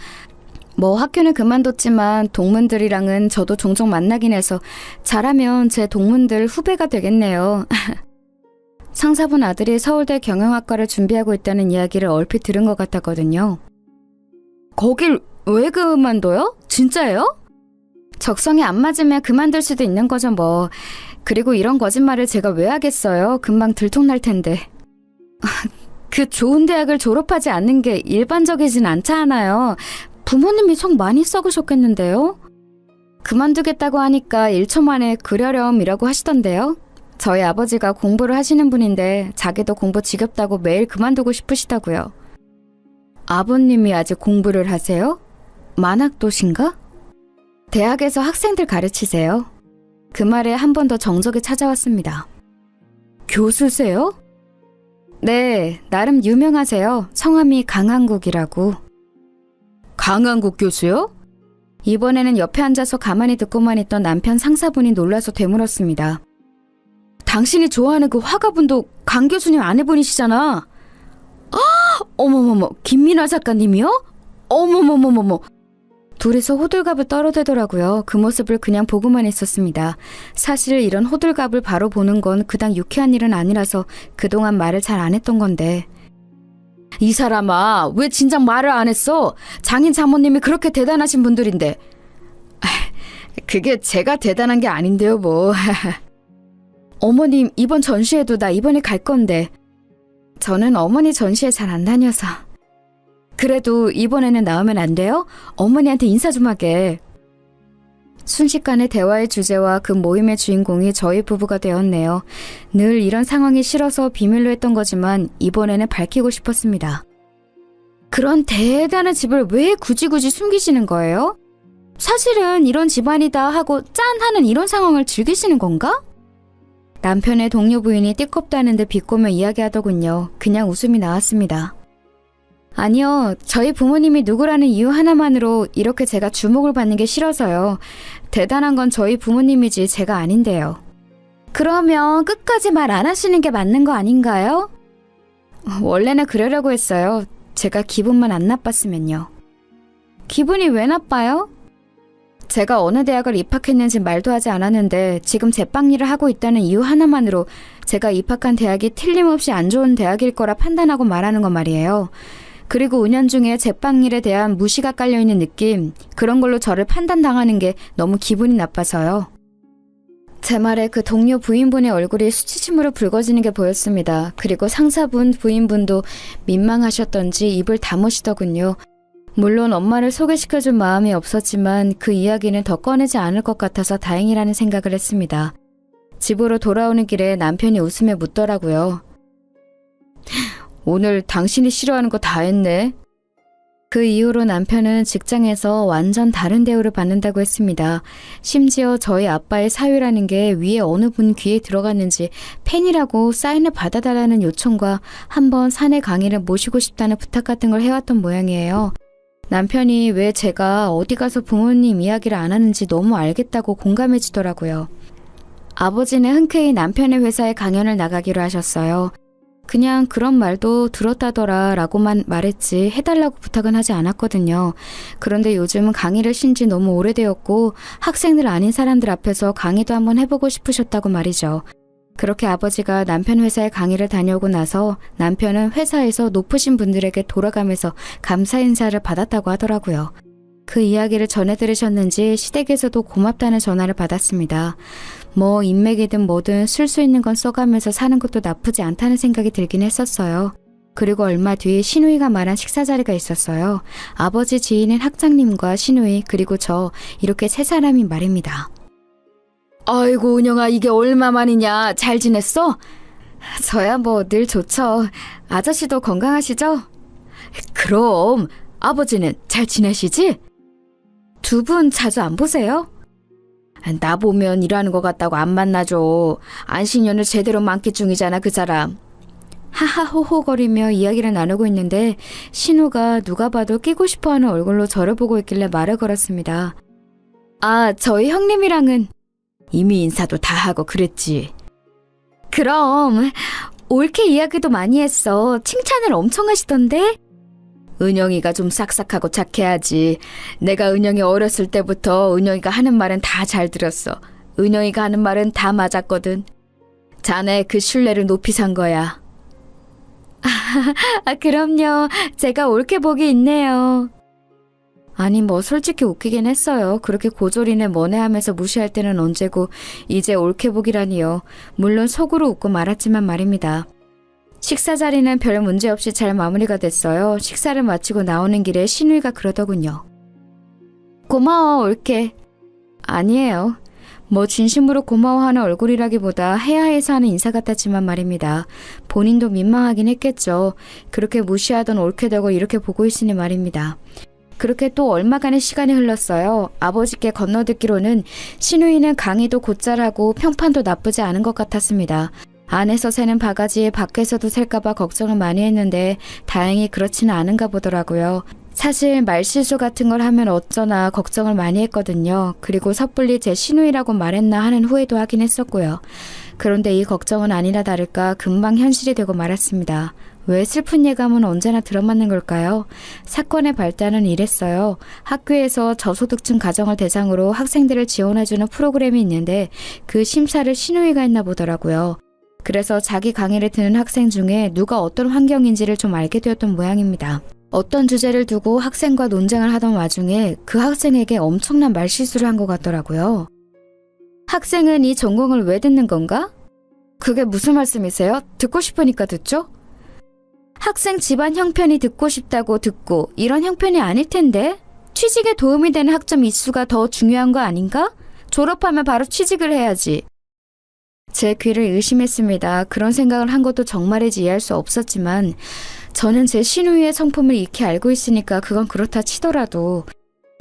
뭐 학교는 그만뒀지만 동문들이랑은 저도 종종 만나긴 해서 잘하면 제 동문들 후배가 되겠네요. 상사분 아들이 서울대 경영학과를 준비하고 있다는 이야기를 얼핏 들은 것 같았거든요. 거길 왜 그만둬요? 진짜예요? 적성이 안 맞으면 그만둘 수도 있는 거죠 뭐. 그리고 이런 거짓말을 제가 왜 하겠어요? 금방 들통날 텐데. 그 좋은 대학을 졸업하지 않는 게 일반적이진 않잖아요. 부모님이 속 많이 썩으셨겠는데요? 그만두겠다고 하니까 1초 만에 그러렴이라고 하시던데요. 저희 아버지가 공부를 하시는 분인데 자기도 공부 지겹다고 매일 그만두고 싶으시다고요. 아버님이 아직 공부를 하세요? 만학도신가? 대학에서 학생들 가르치세요. 그 말에 한 번 더 정적이 찾아왔습니다. 교수세요? 네, 나름 유명하세요. 성함이 강한국이라고. 강한국 교수요? 이번에는 옆에 앉아서 가만히 듣고만 있던 남편 상사분이 놀라서 되물었습니다. 당신이 좋아하는 그 화가분도 강 교수님 아내분이시잖아. 아, 어머머머, 김민아 작가님이요? 어머머머머머. 둘이서 호들갑을 떨어대더라고요. 그 모습을 그냥 보고만 있었습니다. 사실 이런 호들갑을 바로 보는 건 그닥 유쾌한 일은 아니라서 그동안 말을 잘 안 했던 건데. 이 사람아, 왜 진작 말을 안 했어? 장인 장모님이 그렇게 대단하신 분들인데. 그게 제가 대단한 게 아닌데요, 뭐. 어머님, 이번 전시회도 나 이번에 갈 건데. 저는 어머니 전시회 잘 안 다녀서. 그래도 이번에는 나오면 안 돼요? 어머니한테 인사 좀 하게. 순식간에 대화의 주제와 그 모임의 주인공이 저희 부부가 되었네요. 늘 이런 상황이 싫어서 비밀로 했던 거지만 이번에는 밝히고 싶었습니다. 그런 대단한 집을 왜 굳이 숨기시는 거예요? 사실은 이런 집안이다 하고 짠 하는 이런 상황을 즐기시는 건가? 남편의 동료 부인이 띠껍다는 듯 비꼬며 이야기하더군요. 그냥 웃음이 나왔습니다. 아니요, 저희 부모님이 누구라는 이유 하나만으로 이렇게 제가 주목을 받는 게 싫어서요. 대단한 건 저희 부모님이지 제가 아닌데요. 그러면 끝까지 말 안 하시는 게 맞는 거 아닌가요? 원래는 그러려고 했어요. 제가 기분만 안 나빴으면요. 기분이 왜 나빠요? 제가 어느 대학을 입학했는지 말도 하지 않았는데 지금 제빵 일을 하고 있다는 이유 하나만으로 제가 입학한 대학이 틀림없이 안 좋은 대학일 거라 판단하고 말하는 건 말이에요. 그리고 은연중에 제빵 일에 대한 무시가 깔려있는 느낌, 그런 걸로 저를 판단당하는 게 너무 기분이 나빠서요. 제 말에 그 동료 부인분의 얼굴이 수치심으로 붉어지는 게 보였습니다. 그리고 상사분, 부인분도 민망하셨던지 입을 다무시더군요. 물론 엄마를 소개시켜줄 마음이 없었지만 그 이야기는 더 꺼내지 않을 것 같아서 다행이라는 생각을 했습니다. 집으로 돌아오는 길에 남편이 웃으며 묻더라고요. 오늘 당신이 싫어하는 거 다 했네. 그 이후로 남편은 직장에서 완전 다른 대우를 받는다고 했습니다. 심지어 저희 아빠의 사유라는 게 위에 어느 분 귀에 들어갔는지 팬이라고 사인을 받아달라는 요청과 한번 사내 강의를 모시고 싶다는 부탁 같은 걸 해왔던 모양이에요. 남편이 왜 제가 어디 가서 부모님 이야기를 안 하는지 너무 알겠다고 공감해주더라고요. 아버지는 흔쾌히 남편의 회사에 강연을 나가기로 하셨어요. 그냥 그런 말도 들었다더라 라고만 말했지 해달라고 부탁은 하지 않았거든요. 그런데 요즘은 강의를 쉰 지 너무 오래되었고 학생들 아닌 사람들 앞에서 강의도 한번 해보고 싶으셨다고 말이죠. 그렇게 아버지가 남편 회사에 강의를 다녀오고 나서 남편은 회사에서 높으신 분들에게 돌아가면서 감사 인사를 받았다고 하더라고요. 그 이야기를 전해 들으셨는지 시댁에서도 고맙다는 전화를 받았습니다. 뭐 인맥이든 뭐든 쓸 수 있는 건 써가면서 사는 것도 나쁘지 않다는 생각이 들긴 했었어요. 그리고 얼마 뒤에 시누이가 말한 식사 자리가 있었어요. 아버지 지인인 학장님과 시누이 그리고 저 이렇게 세 사람이 말입니다. 아이고 은영아 이게 얼마만이냐 잘 지냈어? 저야 뭐 늘 좋죠. 아저씨도 건강하시죠? 그럼 아버지는 잘 지내시지? 두 분 자주 안 보세요? 나 보면 일하는 것 같다고 안 만나줘. 안식년을 제대로 만끽 중이잖아 그 사람. 하하호호거리며 이야기를 나누고 있는데 신우가 누가 봐도 끼고 싶어하는 얼굴로 저를 보고 있길래 말을 걸었습니다. 아 저희 형님이랑은 이미 인사도 다 하고 그랬지. 그럼 옳게 이야기도 많이 했어. 칭찬을 엄청 하시던데? 은영이가 좀 싹싹하고 착해야지. 내가 은영이 어렸을 때부터 은영이가 하는 말은 다 잘 들었어. 은영이가 하는 말은 다 맞았거든. 자네 그 신뢰를 높이 산 거야. 그럼요. 제가 옳게 복이 있네요. 아니 뭐 솔직히 웃기긴 했어요. 그렇게 고졸이네 뭐네 하면서 무시할 때는 언제고 이제 옳게 복이라니요. 물론 속으로 웃고 말았지만 말입니다. 식사 자리는 별 문제 없이 잘 마무리가 됐어요. 식사를 마치고 나오는 길에 신우이가 그러더군요. 고마워 옳게. 아니에요. 뭐 진심으로 고마워하는 얼굴이라기보다 해야 해서 하는 인사 같았지만 말입니다. 본인도 민망하긴 했겠죠. 그렇게 무시하던 옳게 되고 이렇게 보고 있으니 말입니다. 그렇게 또 얼마간의 시간이 흘렀어요. 아버지께 건너듣기로는 신우이는 강의도 곧잘하고 평판도 나쁘지 않은 것 같았습니다. 안에서 새는 바가지에 밖에서도 셀까봐 걱정을 많이 했는데 다행히 그렇지는 않은가 보더라고요. 사실 말실수 같은 걸 하면 어쩌나 걱정을 많이 했거든요. 그리고 섣불리 제 신우이라고 말했나 하는 후회도 하긴 했었고요. 그런데 이 걱정은 아니나 다를까 금방 현실이 되고 말았습니다. 왜 슬픈 예감은 언제나 들어맞는 걸까요? 사건의 발단은 이랬어요. 학교에서 저소득층 가정을 대상으로 학생들을 지원해주는 프로그램이 있는데 그 심사를 신우이가 했나 보더라고요. 그래서 자기 강의를 듣는 학생 중에 누가 어떤 환경인지를 좀 알게 되었던 모양입니다. 어떤 주제를 두고 학생과 논쟁을 하던 와중에 그 학생에게 엄청난 말실수를 한 것 같더라고요. 학생은 이 전공을 왜 듣는 건가? 그게 무슨 말씀이세요? 듣고 싶으니까 듣죠? 학생 집안 형편이 듣고 싶다고 듣고 이런 형편이 아닐 텐데? 취직에 도움이 되는 학점 이수가 더 중요한 거 아닌가? 졸업하면 바로 취직을 해야지. 제 귀를 의심했습니다. 그런 생각을 한 것도 정말이지 이해할 수 없었지만 저는 제 신우이의 성품을 익히 알고 있으니까 그건 그렇다 치더라도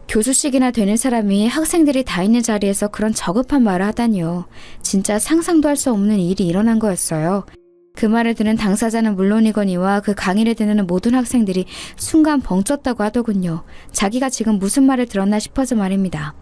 교수직이나 되는 사람이 학생들이 다 있는 자리에서 그런 저급한 말을 하다니요. 진짜 상상도 할 수 없는 일이 일어난 거였어요. 그 말을 들은 당사자는 물론이거니와 그 강의를 듣는 모든 학생들이 순간 벙쪘다고 하더군요. 자기가 지금 무슨 말을 들었나 싶어서 말입니다.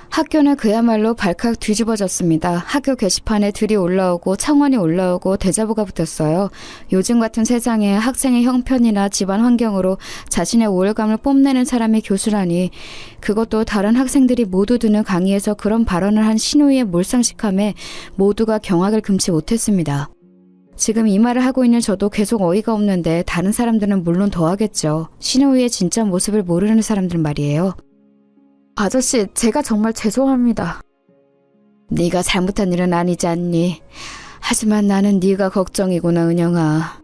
학교는 그야말로 발칵 뒤집어졌습니다. 학교 게시판에 들이 올라오고 청원이 올라오고 대자보가 붙었어요. 요즘 같은 세상에 학생의 형편이나 집안 환경으로 자신의 우월감을 뽐내는 사람이 교수라니, 그것도 다른 학생들이 모두 듣는 강의에서 그런 발언을 한 신우이의 몰상식함에 모두가 경악을 금치 못했습니다. 지금 이 말을 하고 있는 저도 계속 어이가 없는데 다른 사람들은 물론 더 하겠죠. 신우이의 진짜 모습을 모르는 사람들 말이에요. 아저씨, 제가 정말 죄송합니다. 네가 잘못한 일은 아니지 않니? 하지만 나는 네가 걱정이구나, 은영아.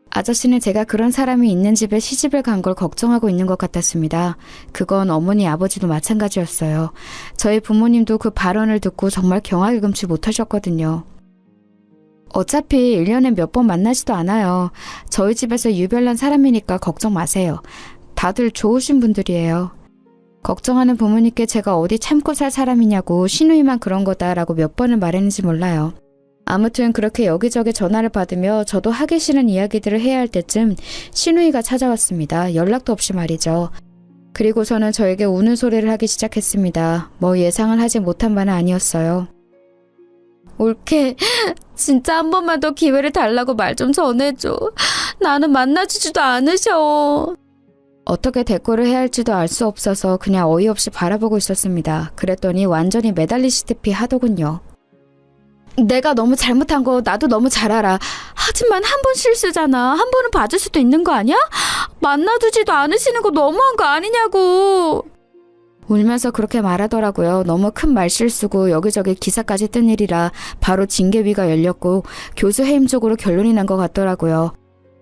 아저씨는 제가 그런 사람이 있는 집에 시집을 간 걸 걱정하고 있는 것 같았습니다. 그건 어머니, 아버지도 마찬가지였어요. 저희 부모님도 그 발언을 듣고 정말 경악을 금치 못하셨거든요. 어차피 1년에 몇 번 만나지도 않아요. 저희 집에서 유별난 사람이니까 걱정 마세요. 다들 좋으신 분들이에요. 걱정하는 부모님께 제가 어디 참고 살 사람이냐고 신우이만 그런 거다라고 몇 번을 말했는지 몰라요. 아무튼 그렇게 여기저기 전화를 받으며 저도 하기 싫은 이야기들을 해야 할 때쯤 신우이가 찾아왔습니다. 연락도 없이 말이죠. 그리고서는 저에게 우는 소리를 하기 시작했습니다. 뭐 예상을 하지 못한 바는 아니었어요. 올케, 진짜 한 번만 더 기회를 달라고 말 좀 전해줘. 나는 만나주지도 않으셔. 어떻게 대꾸를 해야 할지도 알 수 없어서 그냥 어이없이 바라보고 있었습니다. 그랬더니 완전히 매달리시듯이 하더군요. 내가 너무 잘못한 거 나도 너무 잘 알아. 하지만 한 번 실수잖아. 한 번은 봐줄 수도 있는 거 아니야? 만나두지도 않으시는 거 너무한 거 아니냐고. 울면서 그렇게 말하더라고요. 너무 큰 말실수고 여기저기 기사까지 뜬 일이라 바로 징계위가 열렸고 교수 해임 쪽으로 결론이 난 것 같더라고요.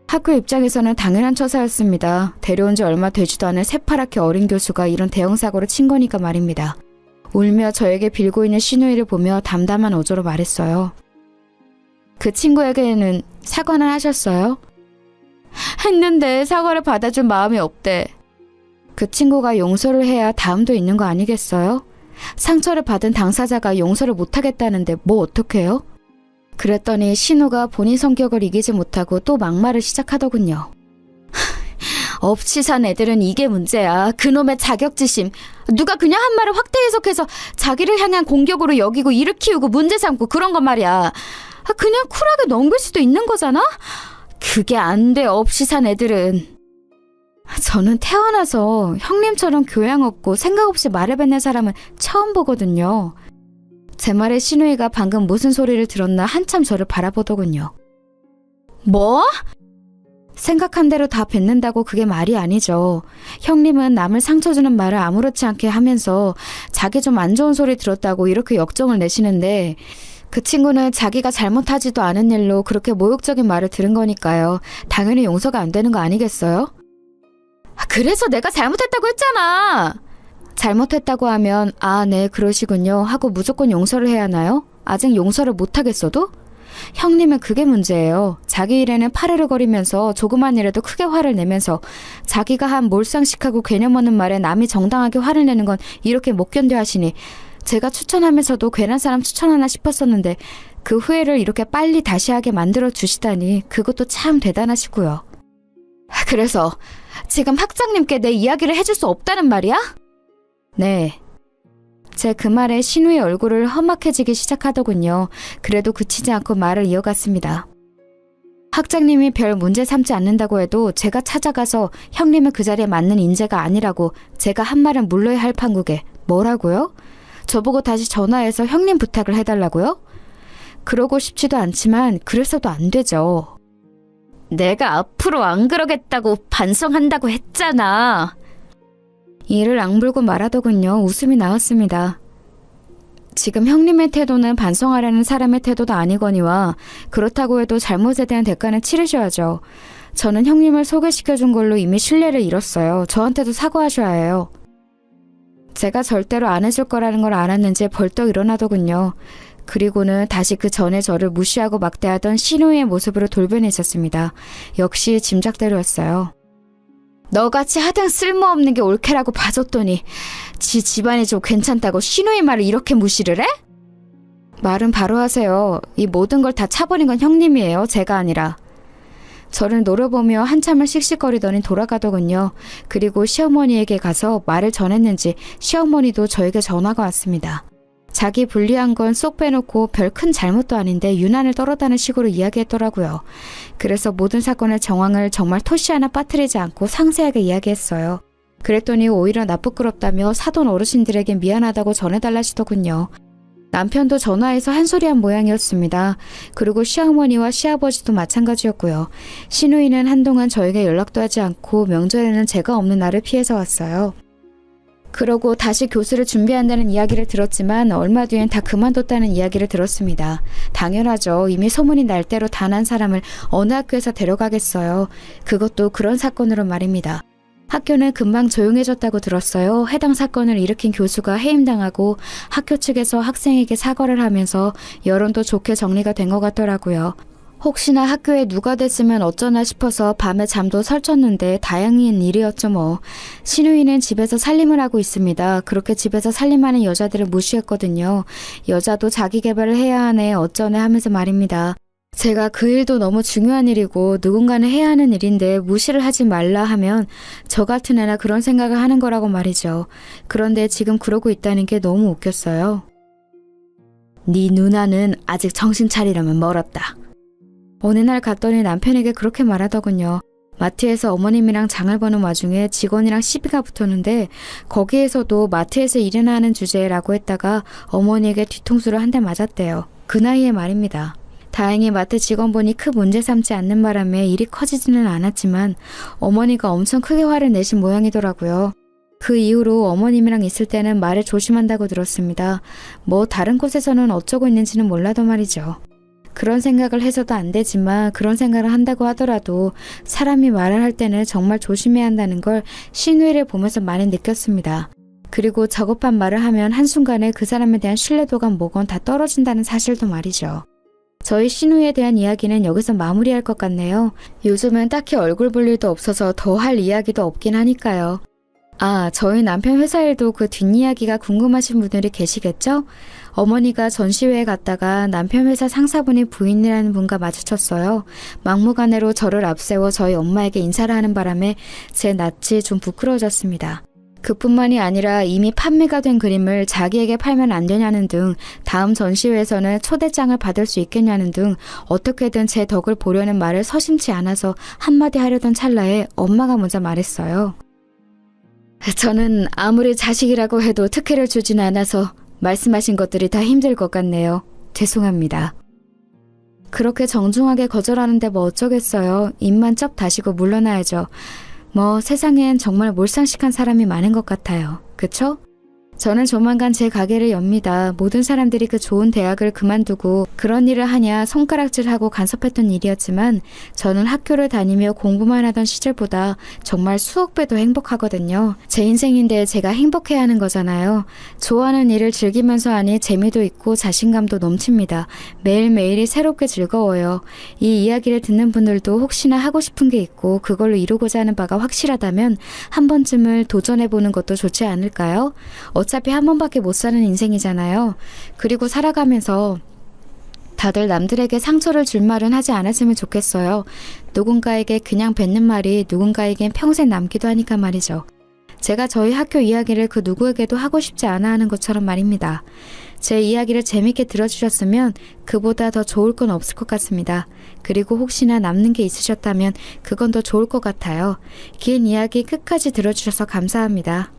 학교 입장에서는 당연한 처사였습니다. 데려온 지 얼마 되지도 않은 새파랗게 어린 교수가 이런 대형 사고를 친 거니까 말입니다. 울며 저에게 빌고 있는 신우이를 보며 담담한 어조로 말했어요. 그 친구에게는 사과는 하셨어요? 했는데 사과를 받아줄 마음이 없대. 그 친구가 용서를 해야 다음도 있는 거 아니겠어요? 상처를 받은 당사자가 용서를 못하겠다는데 뭐 어떡해요? 그랬더니 신우가 본인 성격을 이기지 못하고 또 막말을 시작하더군요. 없이 산 애들은 이게 문제야. 그놈의 자격지심. 누가 그냥 한 말을 확대 해석해서 자기를 향한 공격으로 여기고 일을 키우고 문제 삼고 그런 건 말이야. 그냥 쿨하게 넘길 수도 있는 거잖아? 그게 안 돼, 없이 산 애들은. 저는 태어나서 형님처럼 교양 없고 생각 없이 말을 뱉는 사람은 처음 보거든요. 제 말에 신우이가 방금 무슨 소리를 들었나 한참 저를 바라보더군요. 뭐? 생각한 대로 다 뱉는다고 그게 말이 아니죠. 형님은 남을 상처 주는 말을 아무렇지 않게 하면서 자기 좀 안 좋은 소리 들었다고 이렇게 역정을 내시는데, 그 친구는 자기가 잘못하지도 않은 일로 그렇게 모욕적인 말을 들은 거니까요. 당연히 용서가 안 되는 거 아니겠어요? 그래서 내가 잘못했다고 했잖아. 잘못했다고 하면 아, 네, 그러시군요 하고 무조건 용서를 해야 하나요? 아직 용서를 못하겠어도? 형님은 그게 문제예요. 자기 일에는 파르르거리면서 조그만 일에도 크게 화를 내면서 자기가 한 몰상식하고 개념 없는 말에 남이 정당하게 화를 내는 건 이렇게 못 견뎌 하시니, 제가 추천하면서도 괜한 사람 추천하나 싶었었는데 그 후회를 이렇게 빨리 다시 하게 만들어 주시다니 그것도 참 대단하시고요. 그래서 지금 학장님께 내 이야기를 해줄 수 없다는 말이야? 네. 제 그 말에 신우의 얼굴을 험악해지기 시작하더군요. 그래도 그치지 않고 말을 이어갔습니다. 학장님이 별 문제 삼지 않는다고 해도 제가 찾아가서 형님은 그 자리에 맞는 인재가 아니라고 제가 한 말은 물러야 할 판국에 뭐라고요? 저보고 다시 전화해서 형님 부탁을 해달라고요? 그러고 싶지도 않지만 그래서도 안 되죠. 내가 앞으로 안 그러겠다고 반성한다고 했잖아. 이를 악물고 말하더군요. 웃음이 나왔습니다. 지금 형님의 태도는 반성하려는 사람의 태도도 아니거니와 그렇다고 해도 잘못에 대한 대가는 치르셔야죠. 저는 형님을 소개시켜준 걸로 이미 신뢰를 잃었어요. 저한테도 사과하셔야 해요. 제가 절대로 안 해줄 거라는 걸 알았는지 벌떡 일어나더군요. 그리고는 다시 그 전에 저를 무시하고 막대하던 신우의 모습으로 돌변해 있었습니다. 역시 짐작대로였어요. 너같이 하등 쓸모없는 게 옳게라고 봐줬더니 지 집안이 좀 괜찮다고 신우의 말을 이렇게 무시를 해? 말은 바로 하세요. 이 모든 걸 다 차버린 건 형님이에요. 제가 아니라. 저를 노려보며 한참을 씩씩거리더니 돌아가더군요. 그리고 시어머니에게 가서 말을 전했는지 시어머니도 저에게 전화가 왔습니다. 자기 불리한 건 쏙 빼놓고 별 큰 잘못도 아닌데 유난을 떨었다는 식으로 이야기했더라고요. 그래서 모든 사건의 정황을 정말 토시 하나 빠뜨리지 않고 상세하게 이야기했어요. 그랬더니 오히려 나쁘끄럽다며 사돈 어르신들에게 미안하다고 전해달라시더군요. 남편도 전화해서 한 소리 한 모양이었습니다. 그리고 시어머니와 시아버지도 마찬가지였고요. 시누이는 한동안 저에게 연락도 하지 않고 명절에는 제가 없는 날을 피해서 왔어요. 그러고 다시 교수를 준비한다는 이야기를 들었지만 얼마 뒤엔 다 그만뒀다는 이야기를 들었습니다. 당연하죠. 이미 소문이 날 대로 단 한 사람을 어느 학교에서 데려가겠어요. 그것도 그런 사건으로 말입니다. 학교는 금방 조용해졌다고 들었어요. 해당 사건을 일으킨 교수가 해임당하고 학교 측에서 학생에게 사과를 하면서 여론도 좋게 정리가 된 것 같더라고요. 혹시나 학교에 누가 됐으면 어쩌나 싶어서 밤에 잠도 설쳤는데 다행인 일이었죠 뭐. 시누이는 집에서 살림을 하고 있습니다. 그렇게 집에서 살림하는 여자들을 무시했거든요. 여자도 자기 개발을 해야 하네 어쩌네 하면서 말입니다. 제가 그 일도 너무 중요한 일이고 누군가는 해야 하는 일인데 무시를 하지 말라 하면 저 같은 애나 그런 생각을 하는 거라고 말이죠. 그런데 지금 그러고 있다는 게 너무 웃겼어요. 네 누나는 아직 정신 차리려면 멀었다. 어느 날 갔더니 남편에게 그렇게 말하더군요. 마트에서 어머님이랑 장을 보는 와중에 직원이랑 시비가 붙었는데 거기에서도 마트에서 일이나 하는 주제라고 했다가 어머니에게 뒤통수를 한 대 맞았대요. 그 나이에 말입니다. 다행히 마트 직원분이 큰 문제 삼지 않는 바람에 일이 커지지는 않았지만 어머니가 엄청 크게 화를 내신 모양이더라고요. 그 이후로 어머님이랑 있을 때는 말을 조심한다고 들었습니다. 뭐 다른 곳에서는 어쩌고 있는지는 몰라도 말이죠. 그런 생각을 해서도 안 되지만 그런 생각을 한다고 하더라도 사람이 말을 할 때는 정말 조심해야 한다는 걸 시누이를 보면서 많이 느꼈습니다. 그리고 저급한 말을 하면 한순간에 그 사람에 대한 신뢰도가 뭐건 다 떨어진다는 사실도 말이죠. 저희 시누이에 대한 이야기는 여기서 마무리할 것 같네요. 요즘은 딱히 얼굴 볼 일도 없어서 더 할 이야기도 없긴 하니까요. 아, 저희 남편 회사 일도 그 뒷이야기가 궁금하신 분들이 계시겠죠? 어머니가 전시회에 갔다가 남편 회사 상사분이 부인이라는 분과 마주쳤어요. 막무가내로 저를 앞세워 저희 엄마에게 인사를 하는 바람에 제 낯이 좀 부끄러워졌습니다. 그뿐만이 아니라 이미 판매가 된 그림을 자기에게 팔면 안 되냐는 등 다음 전시회에서는 초대장을 받을 수 있겠냐는 등 어떻게든 제 덕을 보려는 말을 서심치 않아서 한마디 하려던 찰나에 엄마가 먼저 말했어요. 저는 아무리 자식이라고 해도 특혜를 주진 않아서 말씀하신 것들이 다 힘들 것 같네요. 죄송합니다. 그렇게 정중하게 거절하는데 뭐 어쩌겠어요. 입만 쩍 다시고 물러나야죠. 뭐 세상엔 정말 몰상식한 사람이 많은 것 같아요. 그쵸? 저는 조만간 제 가게를 엽니다. 모든 사람들이 그 좋은 대학을 그만두고 그런 일을 하냐 손가락질하고 간섭했던 일이었지만 저는 학교를 다니며 공부만 하던 시절보다 정말 수억 배도 행복하거든요. 제 인생인데 제가 행복해야 하는 거잖아요. 좋아하는 일을 즐기면서 하니 재미도 있고 자신감도 넘칩니다. 매일매일이 새롭게 즐거워요. 이 이야기를 듣는 분들도 혹시나 하고 싶은 게 있고 그걸로 이루고자 하는 바가 확실하다면 한 번쯤을 도전해보는 것도 좋지 않을까요? 어차피 한 번밖에 못 사는 인생이잖아요. 그리고 살아가면서 다들 남들에게 상처를 줄 말은 하지 않았으면 좋겠어요. 누군가에게 그냥 뱉는 말이 누군가에겐 평생 남기도 하니까 말이죠. 제가 저희 학교 이야기를 그 누구에게도 하고 싶지 않아 하는 것처럼 말입니다. 제 이야기를 재밌게 들어주셨으면 그보다 더 좋을 건 없을 것 같습니다. 그리고 혹시나 남는 게 있으셨다면 그건 더 좋을 것 같아요. 긴 이야기 끝까지 들어주셔서 감사합니다.